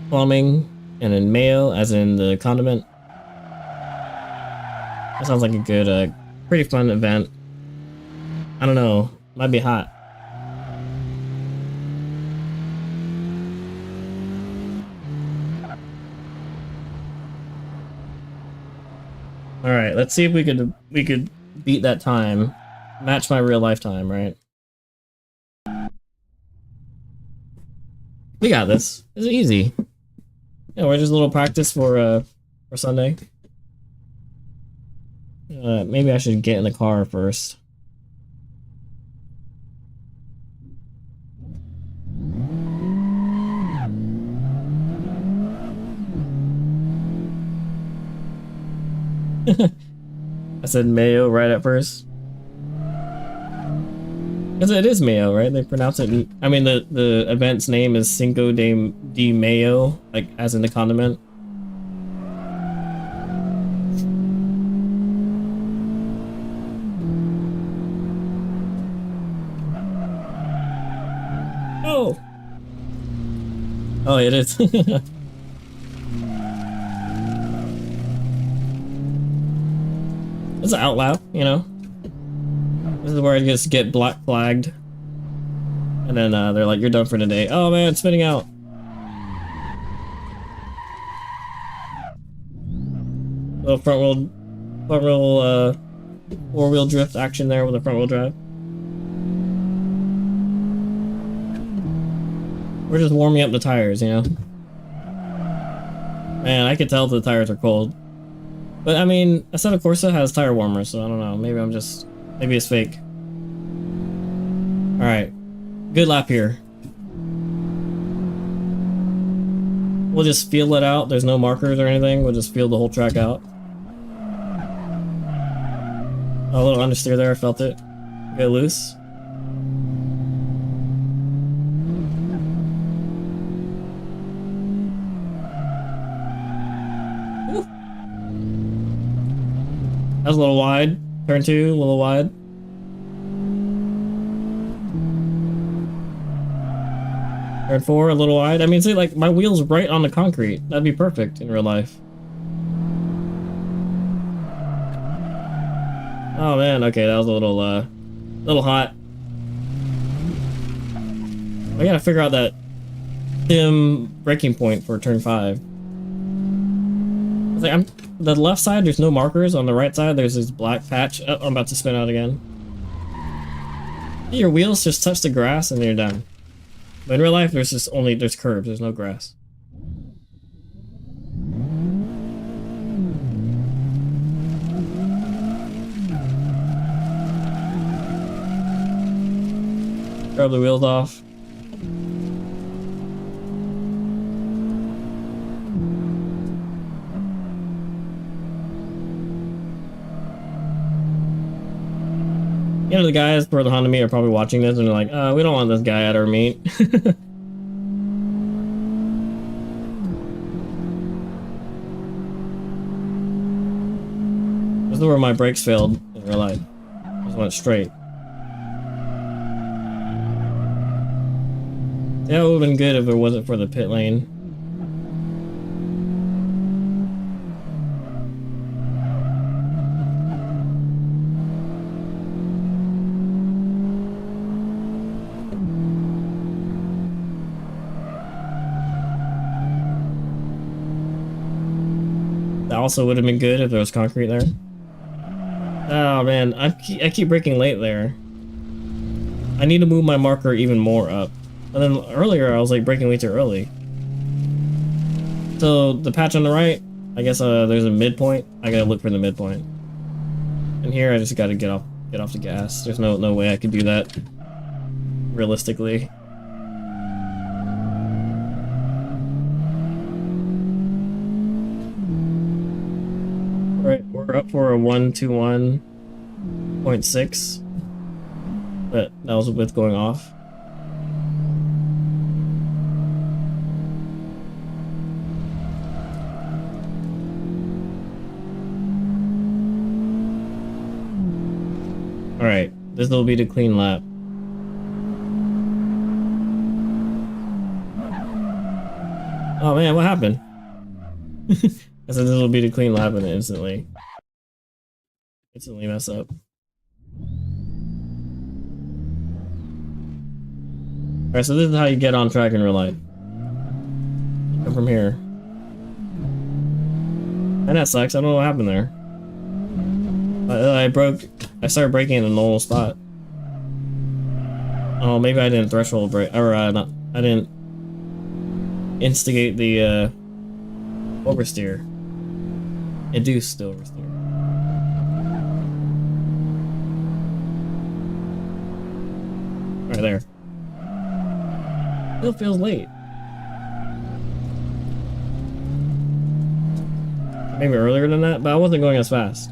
plumbing, and then mayo as in the condiment. That sounds like a good, pretty fun event. I don't know. Might be hot. All right, let's see if we could beat that time, match my real life time, right? We got this. It's easy. Yeah, we're just a little practice for Sunday. Maybe I should get in the car first. I said mayo right at first. Because it is mayo, right? They pronounce it. I mean, the event's name is Cinco de Mayo, like as in the condiment. Oh! Oh, it is. It's an outlaw, you know? This is where I just get black flagged. And then they're like, "You're done for today." Oh man, it's spinning out. Little front wheel, four-wheel drift action there with a front wheel drive. We're just warming up the tires, you know? Man, I could tell the tires are cold. But I mean, Assetto Corsa has tire warmers, so I don't know. Maybe it's fake. Alright. Good lap here. We'll just feel it out. There's no markers or anything. We'll just feel the whole track out. Oh, a little understeer there. I felt it. Get loose. Woo. That was a little wide. Turn 2, a little wide. Turn 4, a little wide. I mean, see, like, my wheel's right on the concrete. That'd be perfect in real life. Oh man, okay, that was a little hot. I gotta figure out that dim braking point for turn 5. It's like the left side, there's no markers. On the right side, there's this black patch. Oh, I'm about to spin out again. Your wheels just touch the grass and you're done. But in real life, there's curbs. There's no grass. Grab the wheels off. You know, the guys for the Honda meet are probably watching this and they're like, we don't want this guy at our meet. This is where my brakes failed in real life. Just went straight. Yeah, it would have been good if it wasn't for the pit lane. That also would have been good if there was concrete there. Oh man, I keep braking late there. I need to move my marker even more up. And then earlier I was like braking way too early. So the patch on the right, I guess there's a midpoint. I gotta look for the midpoint. And here I just gotta get off the gas. There's no way I could do that realistically. Alright, we're up for a 121.6. But that was with going off. Alright, this will be the clean lap. Oh man, what happened? I said this will be the clean lap and instantly mess up. Alright, so this is how you get on track in real life. Come from here. And that sucks, I don't know what happened there. I started braking in a normal spot. Oh, maybe I didn't threshold brake, or I didn't instigate the oversteer. Induced the oversteer. Right there. Still feels late. Maybe earlier than that, but I wasn't going as fast.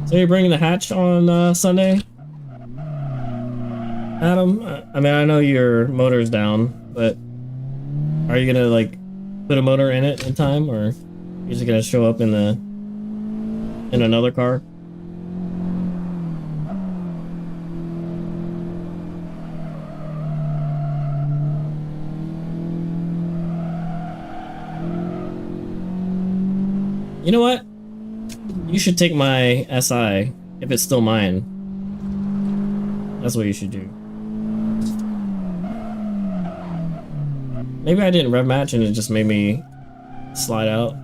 So you're bringing the hatch on Sunday, Adam? I mean, I know your motor's down, but are you gonna like put a motor in it in time, or you're just gonna show up in another car? You know what? You should take my SI, if it's still mine. That's what you should do. Maybe I didn't rev match and it just made me slide out.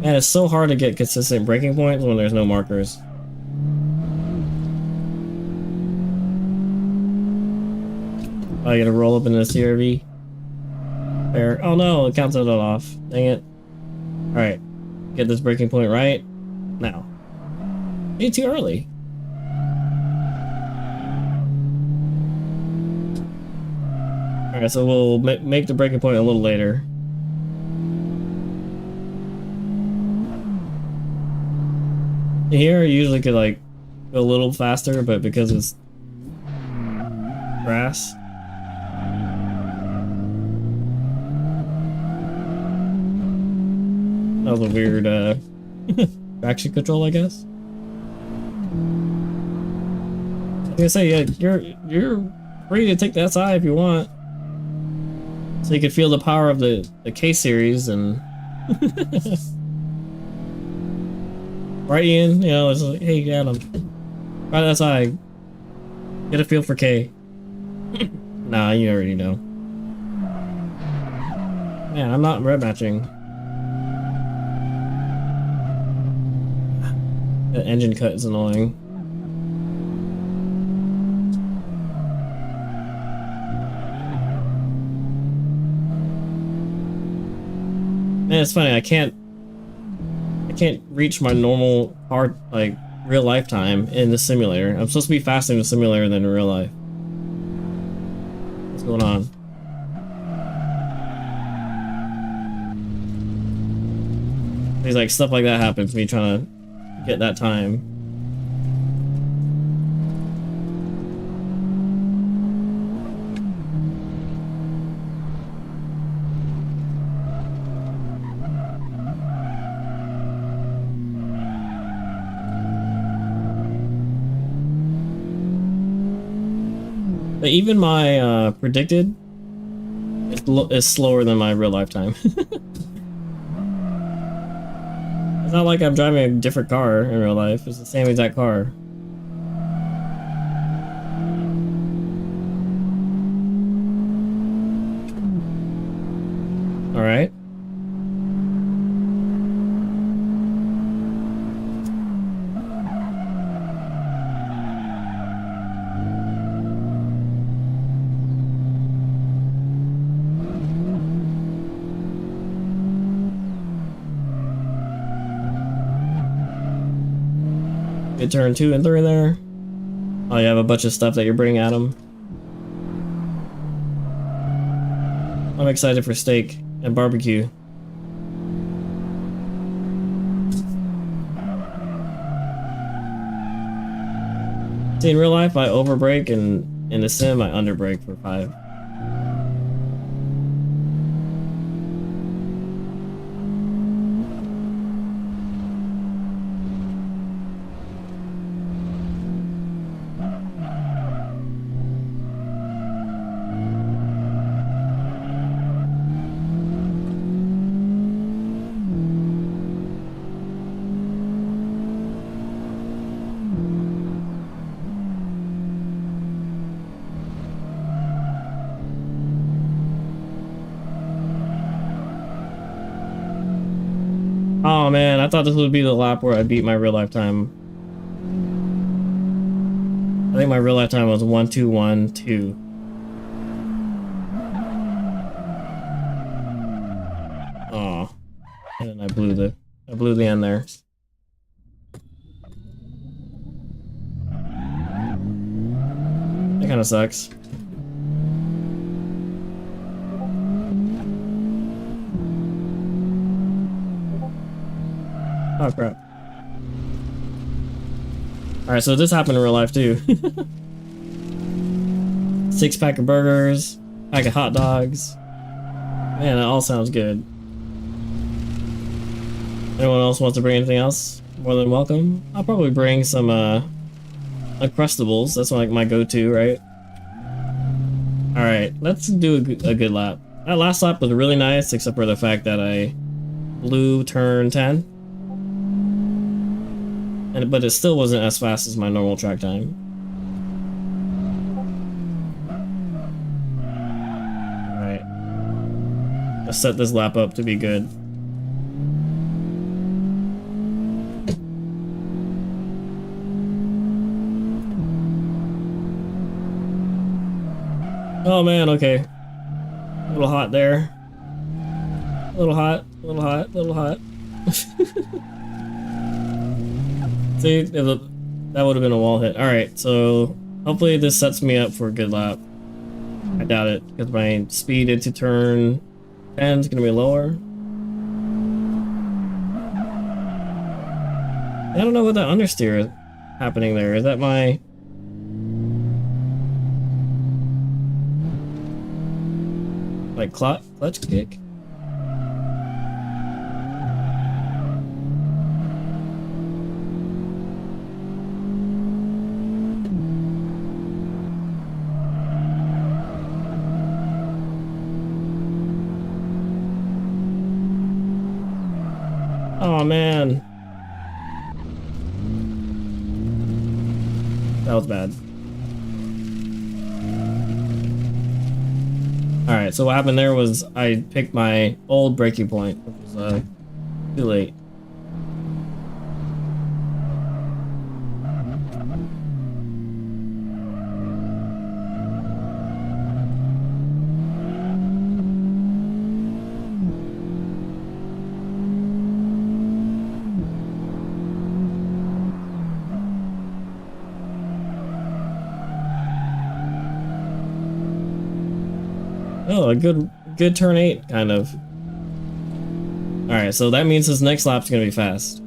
Man, it's so hard to get consistent braking points when there's no markers. Oh, I gotta roll up in the CRV. There. Oh no, it counts it off. Dang it. Alright. Get this braking point right. Now. You're too early. Alright, so we'll make the braking point a little later. Here, you usually could like go a little faster, but because it's grass. That was a weird traction control, I guess. I was gonna say, yeah, you're free to take the SI if you want, so you can feel the power of the K series and right, Ian. You know, it's like, hey, Adam, try the SI, get a feel for K. Nah, you already know. Man, I'm not red matching. The engine cut is annoying. Man, it's funny, I can't reach my normal hard, like, real life time in the simulator. I'm supposed to be faster in the simulator than in real life. going on? Things like stuff like that happens, me trying to get that time. But even my predicted is slower than my real life time. It's not like I'm driving a different car in real life. It's the same exact car. All right. Good turn 2 and 3 there. Oh, you have a bunch of stuff that you're bringing at him. I'm excited for steak and barbecue. See, in real life, I overbrake, and in the sim, I underbrake for 5. Oh man, I thought this would be the lap where I beat my real life time. I think my real life time was 1:2:12. Oh, and then I blew the end there. That kind of sucks. Oh crap. Alright, so this happened in real life too. 6-pack of burgers, pack of hot dogs. Man, that all sounds good. Anyone else wants to bring anything else? More than welcome. I'll probably bring some Uncrustables. That's like my go-to, right? Alright, let's do a good lap. That last lap was really nice, except for the fact that I blew turn 10. But it still wasn't as fast as my normal track time. Alright. Let's set this lap up to be good. Oh man, okay. A little hot there. A little hot, a little hot, a little hot. See, that would have been a wall hit. Alright, so hopefully this sets me up for a good lap. I doubt it, because my speed into turn 10 is going to be lower. I don't know what that understeer is happening there. Is that my... like clutch kick? Oh man. That was bad. Alright, so what happened there was I picked my old braking point, which was too late. Oh, a good turn 8, kind of. Alright, so that means this next lap's gonna be fast.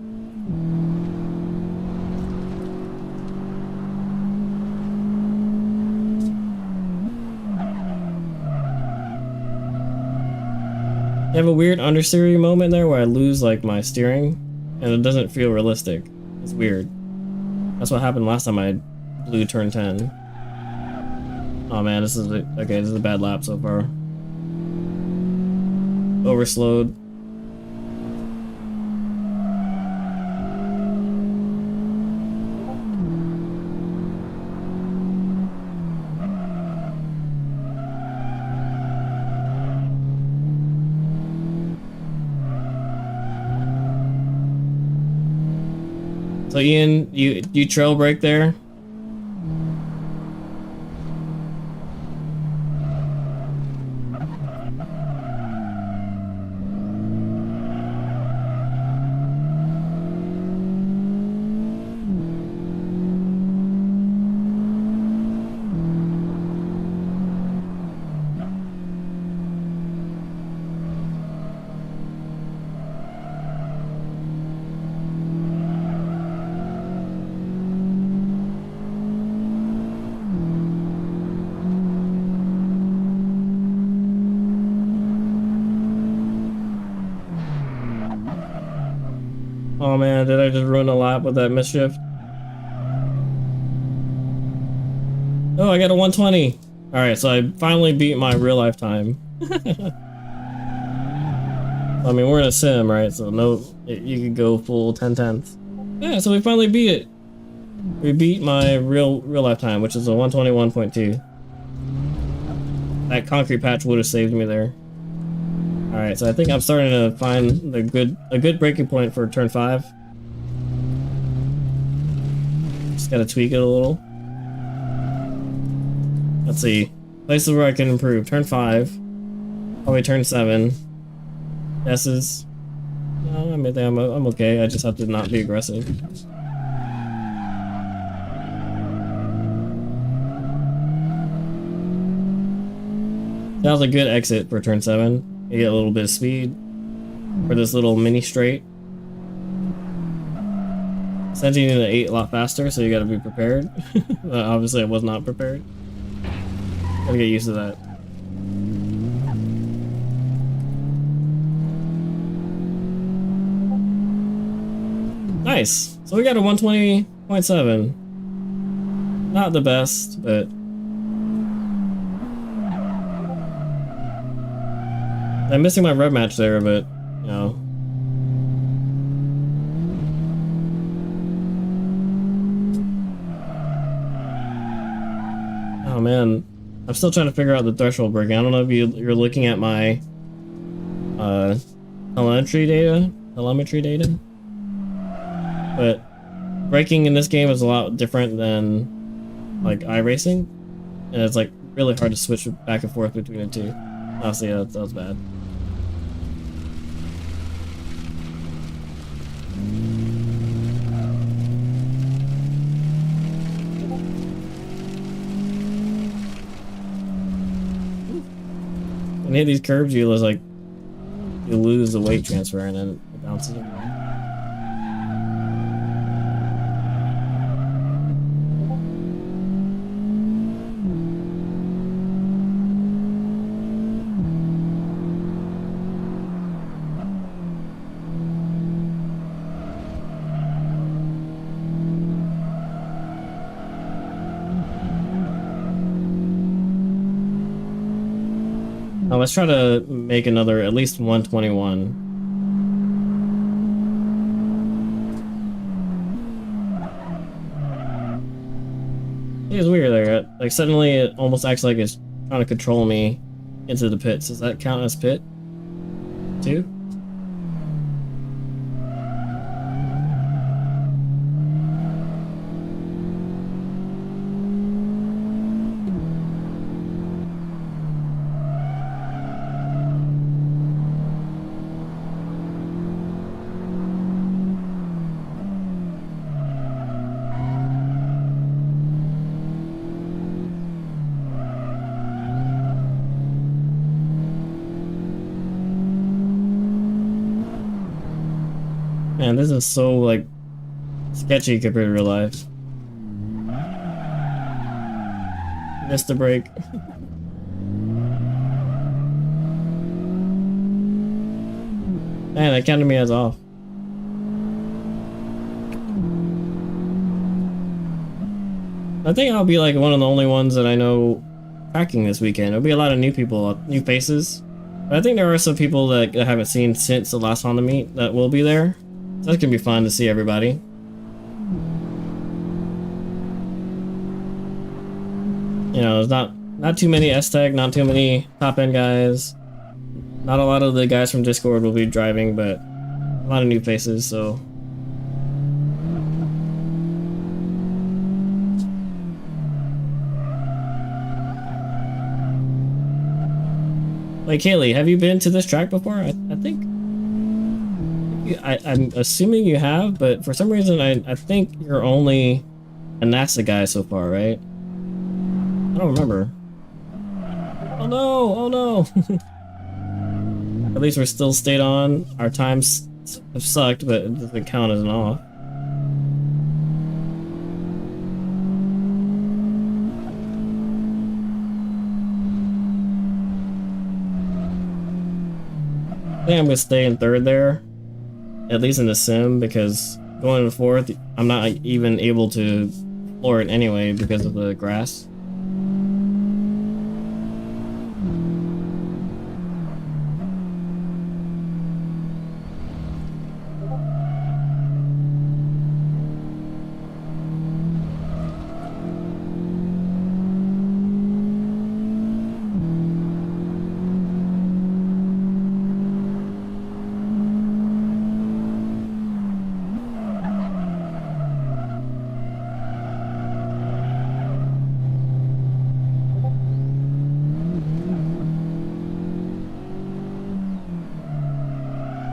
I have a weird understeer moment there where I lose like my steering and it doesn't feel realistic. It's weird. That's what happened last time I blew turn 10. Oh man, this is a bad lap so far. Overslowed. So Ian, you trail brake there? Oh man, did I just ruin a lap with that mischief? Oh, I got a 120. Alright, so I finally beat my real life time. I mean, we're in a sim, right? So no, you could go full 10/10. Yeah, so we finally beat it. We beat my real life time, which is a 121.2. That concrete patch would have saved me there. Alright, so I think I'm starting to find a good breaking point for turn 5. Just gotta tweak it a little. Let's see. Places where I can improve. Turn 5. Probably turn 7. S's. No, I mean, I'm okay. I just have to not be aggressive. That was a good exit for turn 7. You get a little bit of speed for this little mini straight. Sending into 8 a lot faster, so you gotta be prepared. Obviously, I was not prepared. Gotta get used to that. Nice! So we got a 120.7. Not the best, but... I'm missing my rev match there, but, you know. Oh man, I'm still trying to figure out the threshold braking. I don't know if you're looking at my telemetry data, but braking in this game is a lot different than like iRacing, and it's like really hard to switch back and forth between the two. Honestly, that was bad. When you hit these curbs, you lose the weight transfer and then it bounces around. Now let's try to make another at least 121. It's weird there. Like suddenly it almost acts like it's trying to control me into the pits. Does that count as pit? 2? Man, this is so like sketchy compared to real life. Missed the break. Man, that counted me as off. I think I'll be like one of the only ones that I know tracking this weekend. There'll be a lot of new people, new faces. But I think there are some people that I haven't seen since the last Honda meet that will be there. So that's gonna be fun to see everybody. You know, there's not too many S-Tech, not too many top-end guys. Not a lot of the guys from Discord will be driving, but a lot of new faces, so. Like, Kaylee, have you been to this track before? I think... I'm assuming you have, but for some reason I think you're only a NASA guy so far, right? I don't remember. Oh no! Oh no! At least we're still stayed on. Our times have sucked, but it doesn't count as an off. I think I'm gonna stay in third there, at least in the sim, because going to fourth, I'm not even able to floor it anyway because of the grass.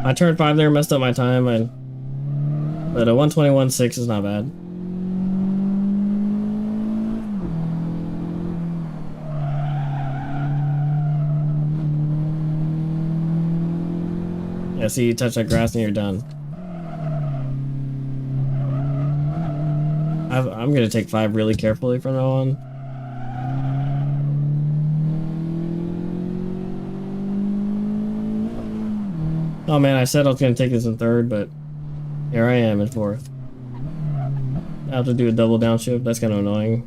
I turned 5 there, messed up my time, but a 121.6 is not bad. Yeah, see, you touch that grass and you're done. I'm gonna take 5 really carefully from now on. Oh man, I said I was gonna take this in third, but here I am in fourth. I have to do a double downshift, that's kind of annoying.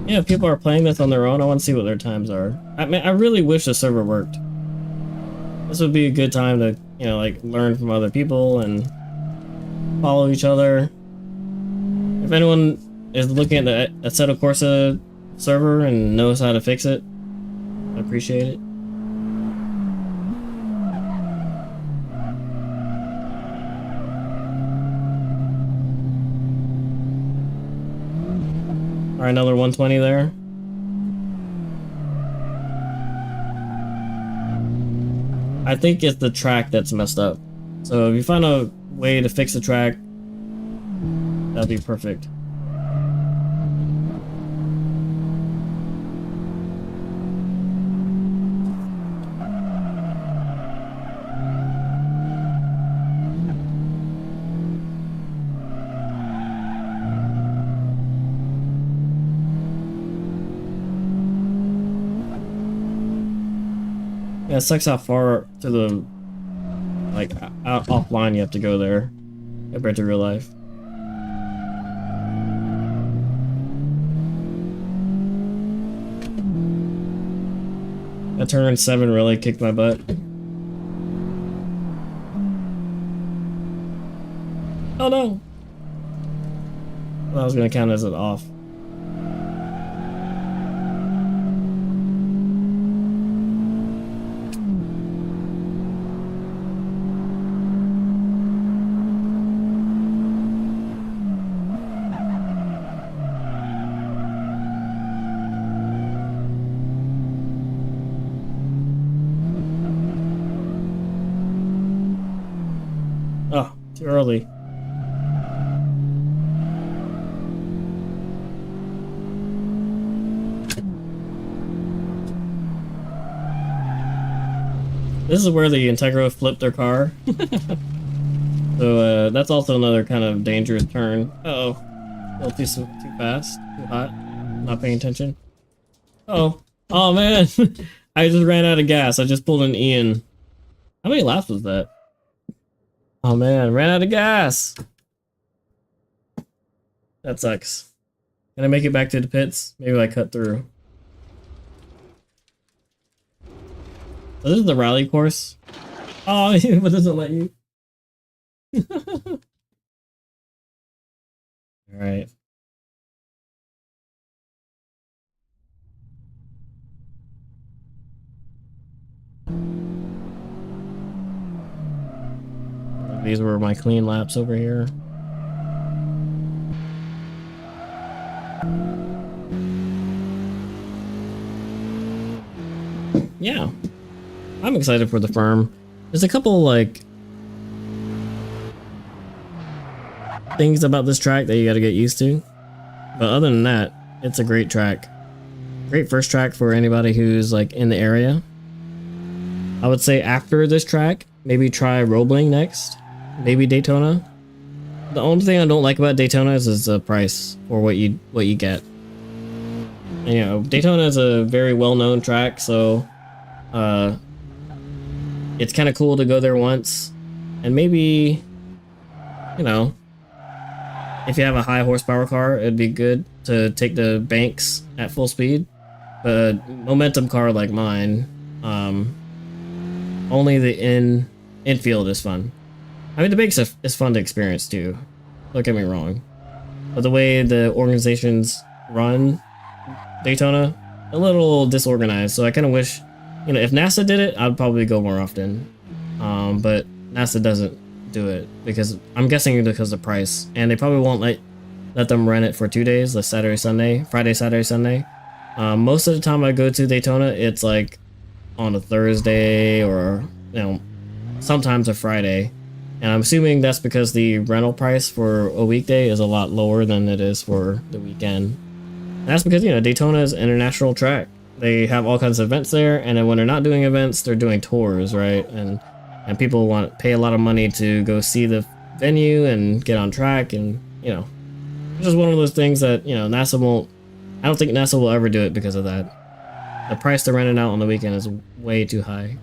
Yeah, if people are playing this on their own, I want to see what their times are. I mean, I really wish the server worked. This would be a good time to, you know, like, learn from other people and follow each other. If anyone is looking at the Assetto Corsa server and knows how to fix it, I appreciate it. Alright, another 120 there. I think it's the track that's messed up. So if you find a way to fix the track, that'd be perfect. Yeah, it sucks how far to the, like, offline you have to go there compared to real life. That turn 7 really kicked my butt. Oh no! That was gonna count as an off. Oh, too early. This is where the Integra flipped their car. So that's also another kind of dangerous turn. Uh-oh. A little too fast, too hot. Not paying attention. Oh, oh man! I just ran out of gas. I just pulled an Ian. How many laps was that? Oh man, ran out of gas. That sucks. Can I make it back to the pits? Maybe I cut through. So this is the rally course. Oh, but doesn't let you. All right. These were my clean laps over here. Yeah, I'm excited for the firm. There's a couple like things about this track that you got to get used to, but other than that, it's a great track. Great first track for anybody who's like in the area. I would say after this track, maybe try Roebling next, maybe Daytona. The only thing I don't like about Daytona is the price for what you get. And, you know, Daytona is a very well-known track, so it's kind of cool to go there once, and maybe, you know, if you have a high horsepower car, it'd be good to take the banks at full speed. But a momentum car like mine, only the infield is fun. I mean, the banks is fun to experience too. Don't get me wrong, but the way the organizations run Daytona, a little disorganized. So I kind of wish, you know, if NASA did it, I'd probably go more often. But NASA doesn't do it because I'm guessing because of the price, and they probably won't let them run it for 2 days, like Saturday, Sunday, Friday, Saturday, Sunday. Most of the time I go to Daytona, it's like on a Thursday or, you know, sometimes a Friday. And I'm assuming that's because the rental price for a weekday is a lot lower than it is for the weekend. And that's because, you know, Daytona is an international track. They have all kinds of events there, and then when they're not doing events, they're doing tours, right? And people want to pay a lot of money to go see the venue and get on track, and, you know, it's just one of those things that, you know, NASA won't. I don't think NASA will ever do it because of that. The price to rent it out on the weekend is way too high.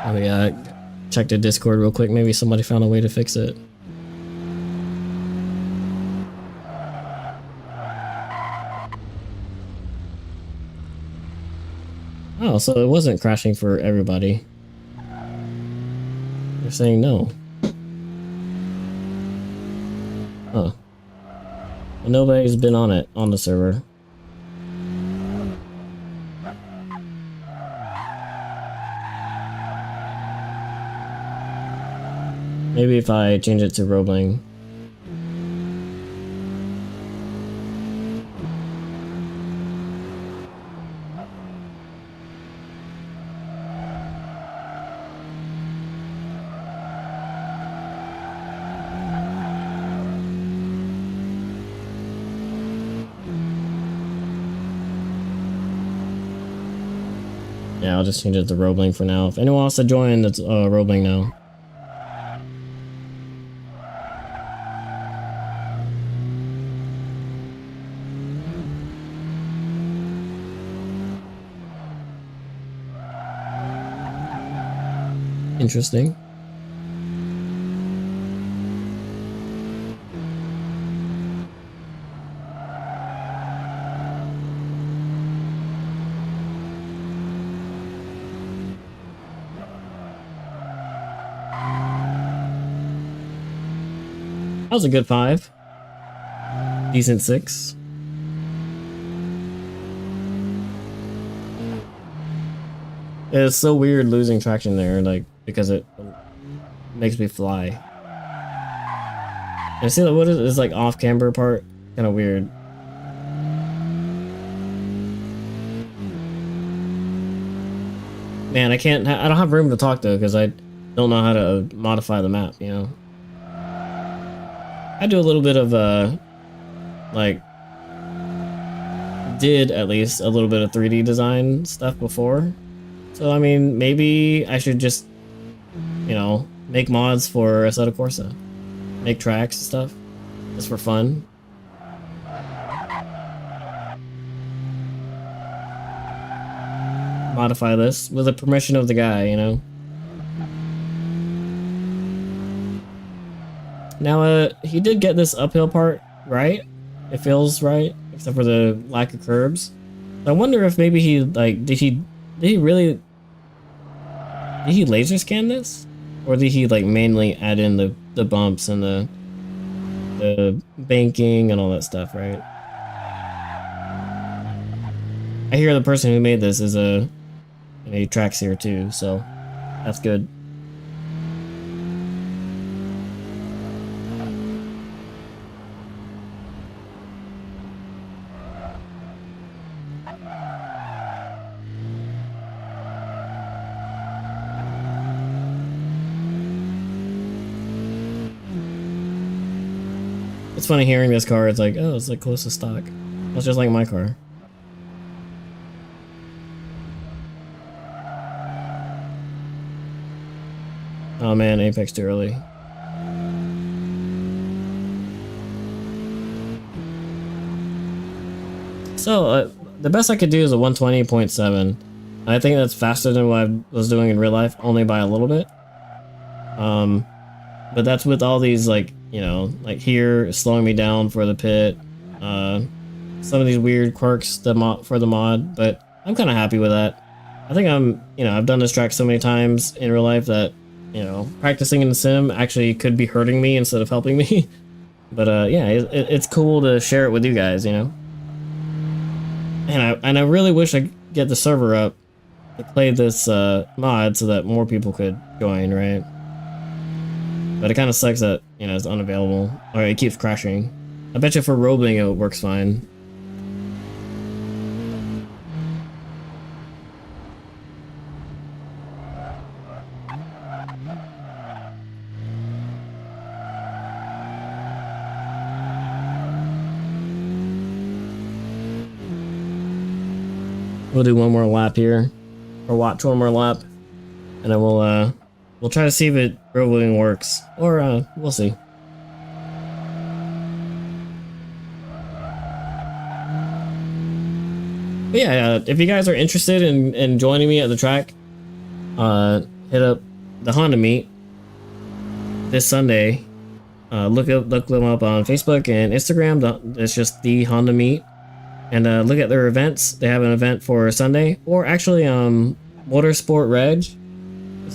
Oh yeah, check the Discord real quick. Maybe somebody found a way to fix it. Oh, so it wasn't crashing for everybody. They're saying no. Huh. Well, nobody's been on it, on the server. Maybe if I change it to Roebling. Yeah, I'll just change it to Roebling for now. If anyone wants to join, it's Roebling now. Interesting. That was a good 5. Decent 6. It's so weird losing traction there, like, because it makes me fly. And see, what is this, like, off camber part? Kind of weird. Man, I don't have room to talk though, because I don't know how to modify the map, you know? I do a little bit of like did at least a little bit of 3D design stuff before. So I mean, maybe I should just, you know, make mods for Assetto Corsa, make tracks and stuff, just for fun. Modify this with the permission of the guy, you know. Now, he did get this uphill part right. It feels right, except for the lack of curbs. I wonder if maybe he like did he laser scan this, or did he like manually add in the bumps and the banking and all that stuff, right? I hear the person who made this is he tracks here too, so that's good. It's funny hearing this car. It's like, oh, it's like close to stock. That's just like my car. Oh man, Apex too early. So, the best I could do is a 120.7. I think that's faster than what I was doing in real life, only by a little bit. But that's with all these, like, you know, like here, slowing me down for the pit. Some of these weird quirks for the mod, but I'm kind of happy with that. I think I've done this track so many times in real life that, you know, practicing in the sim actually could be hurting me instead of helping me. But yeah, it's cool to share it with you guys, you know. And I really wish I could get the server up to play this mod so that more people could join, right? But it kind of sucks that, you know, it's unavailable, or it keeps crashing. I bet you for roaming it works fine. We'll do one more lap here, or watch one more lap, and then we'll try to see if it roaming works, or we'll see. But yeah, if you guys are interested in joining me at the track, hit up the Honda Meet this Sunday. Look them up on Facebook and Instagram. It's just the Honda Meet. And look at their events. They have an event for Sunday, or actually Motorsport Reg.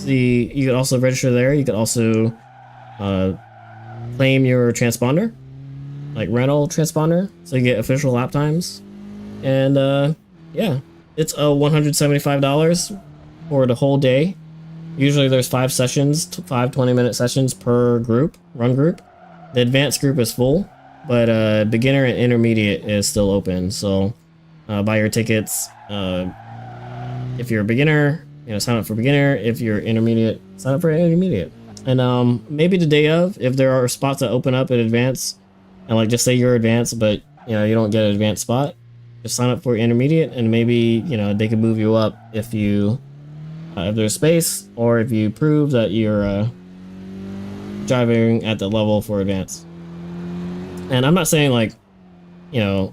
You could also register there. You could also claim your transponder, like rental transponder, so you get official lap times. And yeah, it's $175 for the whole day. Usually there's 5 sessions, 5 20-minute sessions per run group. The advanced group is full, but beginner and intermediate is still open. So buy your tickets. If you're a beginner, you know, sign up for beginner. If you're intermediate, sign up for intermediate. And maybe the day of, if there are spots that open up in advance, and like just say you're advanced, but you know you don't get an advanced spot, just sign up for intermediate, and maybe, you know, they can move you up if there's space, or if you prove that you're driving at the level for advanced. And I'm not saying like, you know,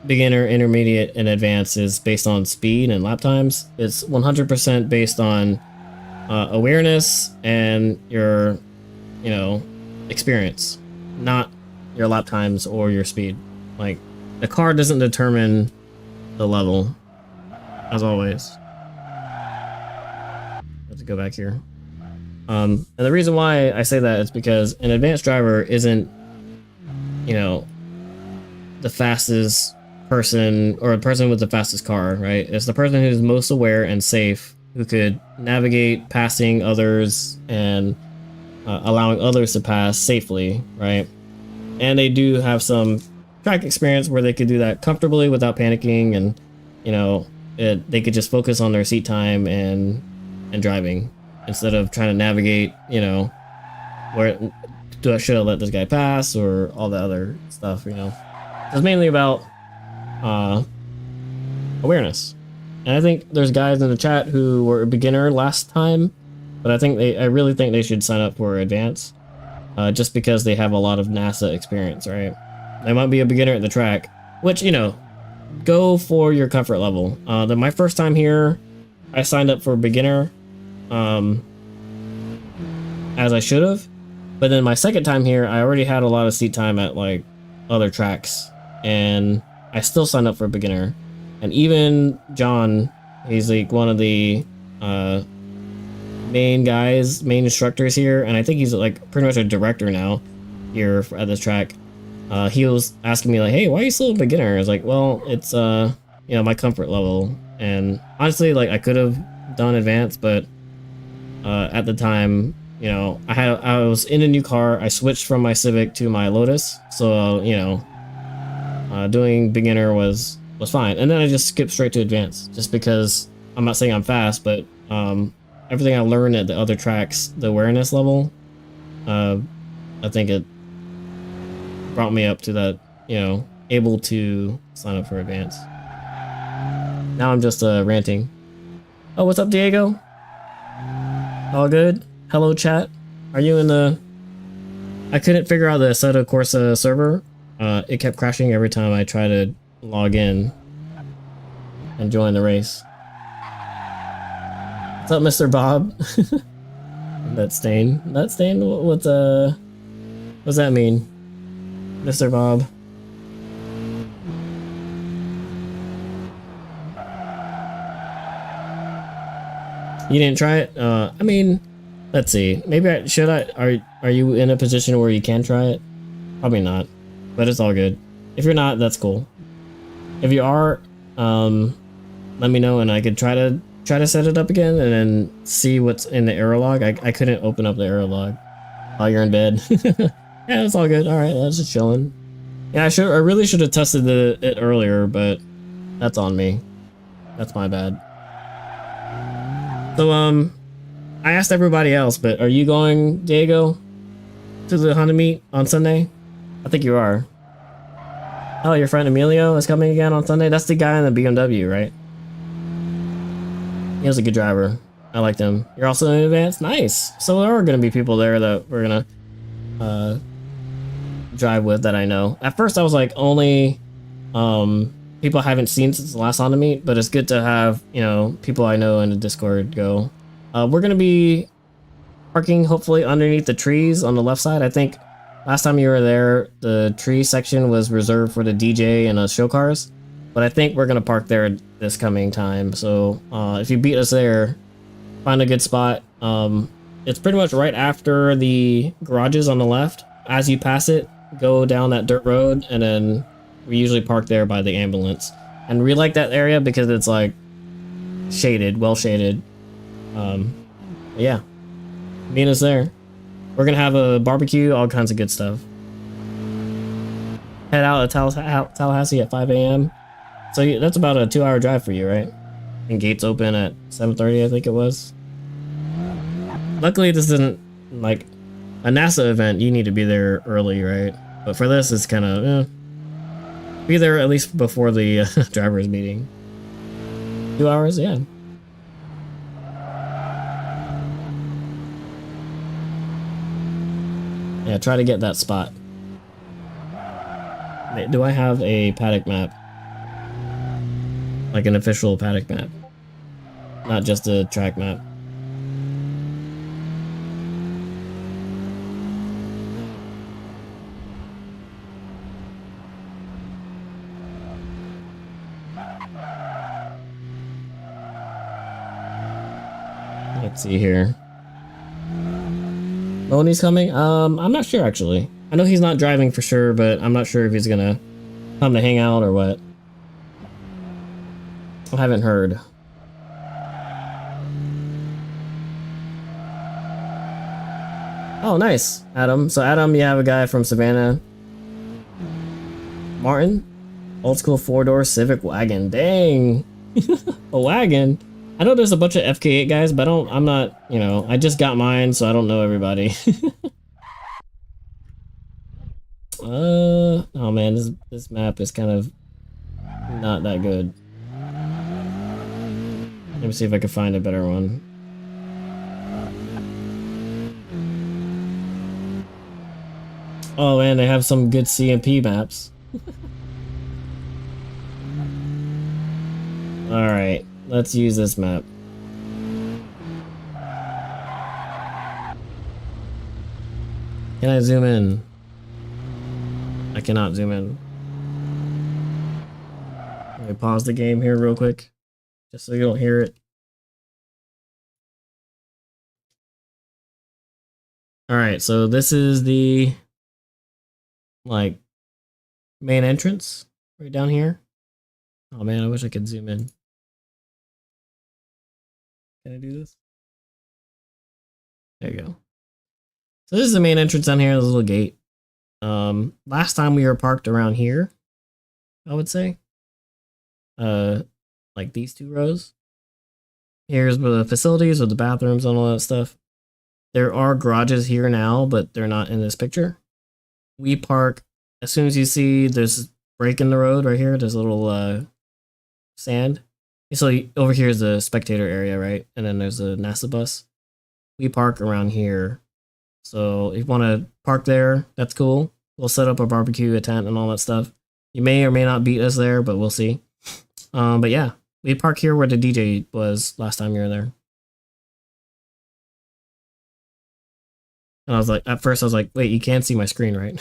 beginner, intermediate, and advanced is based on speed and lap times. It's 100% based on awareness and your, you know, experience, not your lap times or your speed. Like, the car doesn't determine the level, as always. I have to go back here. And the reason why I say that is because an advanced driver isn't, you know, the fastest person, or a person with the fastest car, right? It's the person who's most aware and safe, who could navigate passing others and allowing others to pass safely, right? And they do have some track experience where they could do that comfortably without panicking, and, you know, they could just focus on their seat time and driving, instead of trying to navigate, you know, should I let this guy pass, or all the other stuff, you know. It's mainly about awareness. And I think there's guys in the chat who were a beginner last time, but I really think they should sign up for advanced, just because they have a lot of NASA experience, right? They might be a beginner at the track, which, you know, go for your comfort level. My first time here, I signed up for beginner, as I should have, but then my second time here, I already had a lot of seat time at like other tracks, and I still signed up for beginner. And even John, he's like one of the main instructors here, and I think he's like pretty much a director now here at this track. He was asking me like, hey, why are you still a beginner? I was like, well, it's you know, my comfort level. And honestly, like, I could have done advanced, but at the time, you know, I was in a new car. I switched from my Civic to my Lotus, so you know, doing beginner was fine. And then I just skipped straight to advanced, just because I'm not saying I'm fast, but everything I learned at the other tracks, the awareness level, I think it brought me up to that, you know, able to sign up for advanced. Now I'm just ranting. Oh, what's up, Diego? All good? Hello, chat. Are you in the... I couldn't figure out the Assetto Corsa server. It kept crashing every time I tried to log in and join the race. What's up, Mr. Bob? That stain. What's that mean? Mr. Bob. You didn't try it? I mean, let's see. Maybe are you in a position where you can try it? Probably not, but it's all good. If you're not, that's cool. If you are, let me know and I could try to set it up again and then see what's in the error log. I couldn't open up the error log while you're in bed. Yeah, it's all good. All right, that's just chilling. Yeah, I really should have tested it earlier, but that's on me. That's my bad. So, I asked everybody else, but are you going, Diego, to the Honda meet on Sunday? I think you are. Oh, your friend Emilio is coming again on Sunday? That's the guy in the BMW, right? He was a good driver. I liked him. You're also in advance? Nice. So there are going to be people there that we're going to drive with that I know. At first I was like, only people I haven't seen since the last Honda meet, but it's good to have, you know, people I know in the Discord go. We're going to be parking hopefully underneath the trees on the left side. I think last time you were there, the tree section was reserved for the DJ and show cars, but I think we're going to park there this coming time. So if you beat us there, find a good spot. It's pretty much right after the garages on the left. As you pass it, go down that dirt road, and then we usually park there by the ambulance. And we like that area because it's like shaded, well shaded. Yeah, meet us there. We're gonna have a barbecue, all kinds of good stuff. Head out of Tallahassee at 5 a.m. So that's about a 2-hour drive for you, right? And gates open at 7:30, I think it was. Luckily, this isn't like a NASA event. You need to be there early, right? But for this, it's kind of be there at least before the drivers meeting. 2 hours, yeah. Yeah, try to get that spot. Wait, do I have a paddock map? Like an official paddock map? Not just a track map. Let's see here. Loney's coming? I'm not sure actually. I know he's not driving for sure, but I'm not sure if he's gonna come to hang out or what. I haven't heard. Oh, nice, Adam. So Adam, you have a guy from Savannah. Martin? Old school 4-door Civic wagon. Dang. A wagon. I know there's a bunch of FK8 guys, but I'm not, you know, I just got mine, so I don't know everybody. Oh man, this map is kind of not that good. Let me see if I can find a better one. Oh man, they have some good CMP maps. Alright, let's use this map. Can I zoom in? I cannot zoom in. Let me pause the game here real quick, just so you don't hear it. Alright, so this is the like main entrance right down here. Oh man, I wish I could zoom in. Can I do this? There you go. So this is the main entrance down here, this little gate. Last time we were parked around here, I would say. Like these two rows. Here's the facilities with the bathrooms and all that stuff. There are garages here now, but they're not in this picture. We park as soon as you see there's a break in the road right here. There's a little sand. So over here is the spectator area, right? And then there's a NASA bus. We park around here. So if you want to park there, that's cool. We'll set up a barbecue, a tent, and all that stuff. You may or may not beat us there, but we'll see. But yeah, we park here where the DJ was last time you were there. And I was like, at first I was like, wait, you can't see my screen, right?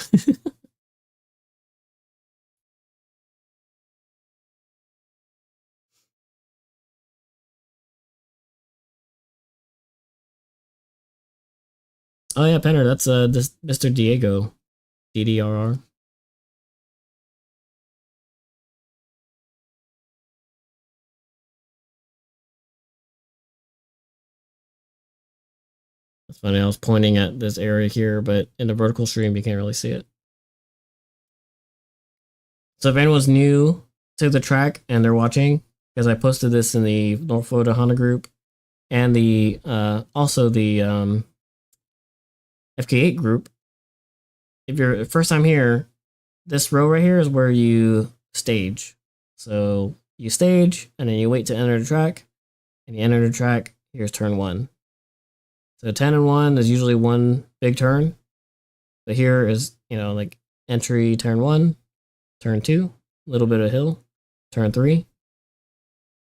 Oh yeah, Penner, that's this Mr. Diego, DDRR. That's funny. I was pointing at this area here, but in the vertical stream, you can't really see it. So if anyone's new to the track and they're watching, because I posted this in the North Florida Honda group and the also the FK8 group. If you're first time here, this row right here is where you stage. So you stage and then you wait to enter the track, and you enter the track. Here's turn 1. So 10 and 1 is usually one big turn. But here is, you know, like entry turn 1, turn 2, a little bit of hill, turn 3,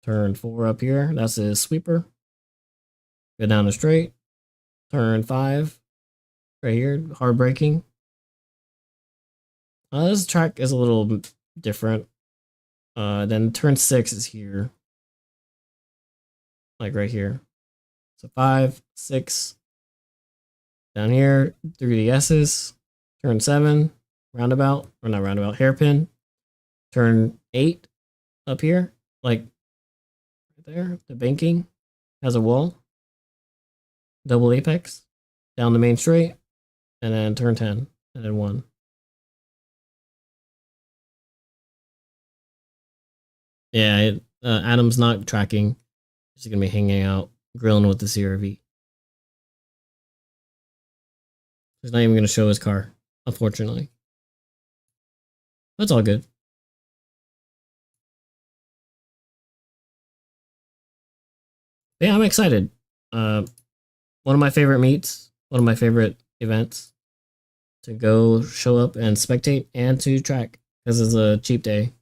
turn 4 up here. That's a sweeper. Go down the straight. Turn 5 right here, hard braking. This track is a little different. Then turn 6 is here. Like right here. So 5, 6. Down here, through the S's. Turn 7, roundabout. Or not roundabout, hairpin. Turn 8 up here. Like right there. The banking has a wall. Double apex. Down the main straight. And then turn 10. And then 1. Yeah, Adam's not tracking. He's going to be hanging out, grilling with the CRV. He's not even going to show his car, unfortunately. That's all good. Yeah, I'm excited. One of my favorite meets, one of my favorite events to go show up and spectate and to track, because it's a cheap day,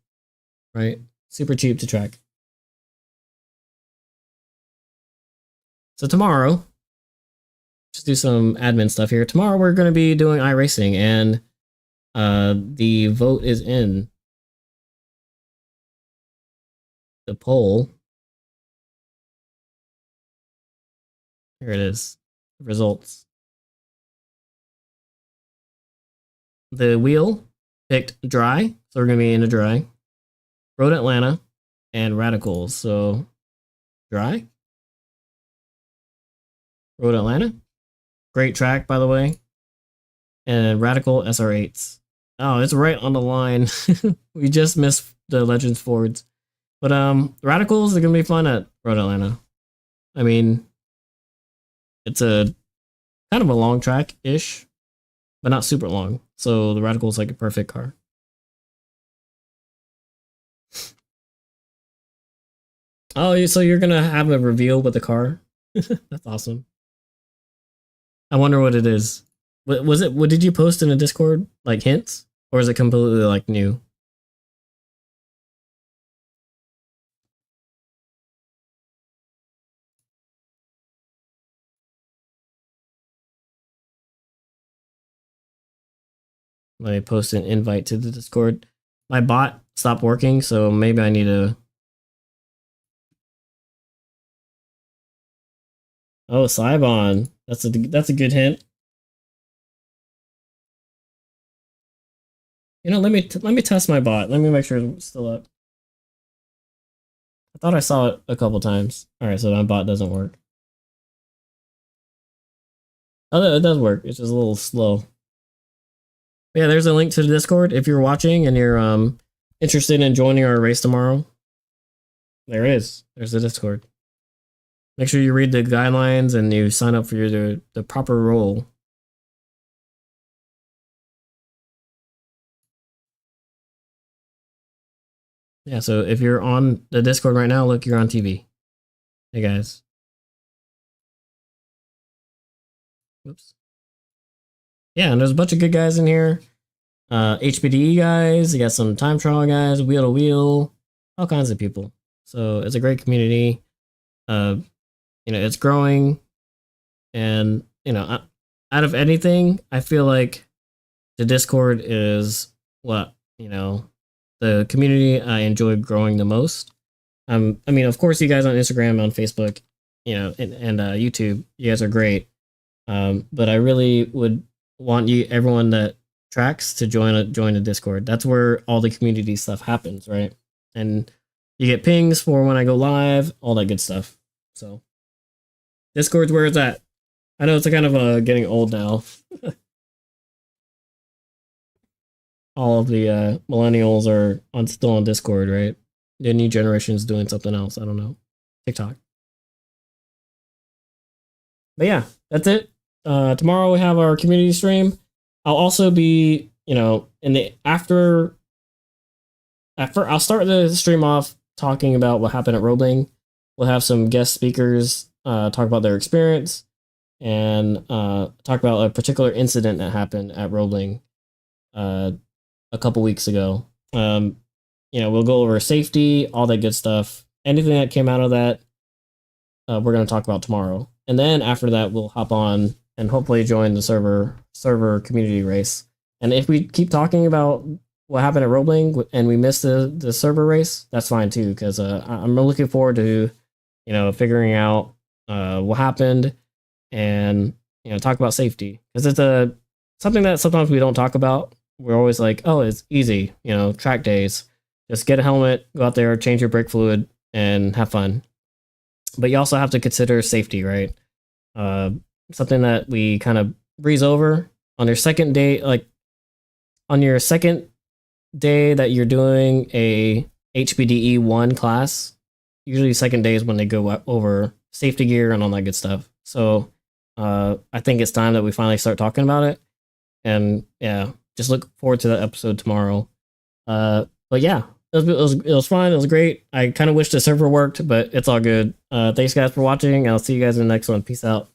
right? Super cheap to track. So tomorrow, just do some admin stuff here. Tomorrow we're going to be doing iRacing, and the vote is in. The poll. Here it is. Results. The wheel picked dry, so we're going to be in a dry. Road Atlanta and Radicals. So dry. Road Atlanta. Great track, by the way. And Radical SR8s. Oh, it's right on the line. We just missed the Legends Fords. But Radicals are going to be fun at Road Atlanta. I mean, it's a kind of a long track-ish, but not super long. So the Radical is like a perfect car. Oh, so you're gonna have a reveal with the car? That's awesome. I wonder what it is. What was it? What did you post in a Discord? Like hints, or is it completely like new? I post an invite to the Discord. My bot stopped working, so maybe I need to. Oh, Cybon. That's a good hint. You know, let me test my bot. Let me make sure it's still up. I thought I saw it a couple times. All right, so my bot doesn't work. Oh, it does work. It's just a little slow. Yeah, there's a link to the Discord if you're watching and you're interested in joining our race tomorrow. There is. There's the Discord. Make sure you read the guidelines and you sign up for the proper role. Yeah, so if you're on the Discord right now, look, you're on TV. Hey guys. Whoops. Yeah, and there's a bunch of good guys in here. HPDE guys, you got some time trial guys, wheel to wheel, all kinds of people. So it's a great community. You know, it's growing, and you know, out of anything, I feel like the Discord is what, you know, the community I enjoy growing the most. I mean, of course, you guys on Instagram, on Facebook, you know, and YouTube, you guys are great. But I really would want everyone that tracks to join the Discord. That's where all the community stuff happens, right? And you get pings for when I go live, all that good stuff. So Discord's where it's at. I know it's kind of getting old now. All of the millennials are still on Discord, right? The new generation's doing something else. I don't know. TikTok. But yeah, that's it. Tomorrow we have our community stream. I'll also be, you know, in the after I'll start the stream off talking about what happened at Roebling. We'll have some guest speakers talk about their experience and talk about a particular incident that happened at Roebling a couple weeks ago. You know, we'll go over safety, all that good stuff. Anything that came out of that, we're going to talk about tomorrow. And then after that, we'll hop on and hopefully join the server community race. And if we keep talking about what happened at Roebling and we miss the server race, that's fine too, because I'm looking forward to, you know, figuring out what happened and, you know, talk about safety, because it's something that sometimes we don't talk about. We're always like, oh, it's easy, you know, track days, just get a helmet, go out there, change your brake fluid, and have fun. But you also have to consider safety, right? Something that we kind of breeze over on your second day, like on your second day that you're doing a HPDE 1 class. Usually second day is when they go over safety gear and all that good stuff. So I think it's time that we finally start talking about it. And yeah, just look forward to that episode tomorrow. But yeah, it was fun. It was great. I kind of wish the server worked, but it's all good. Thanks guys for watching. I'll see you guys in the next one. Peace out.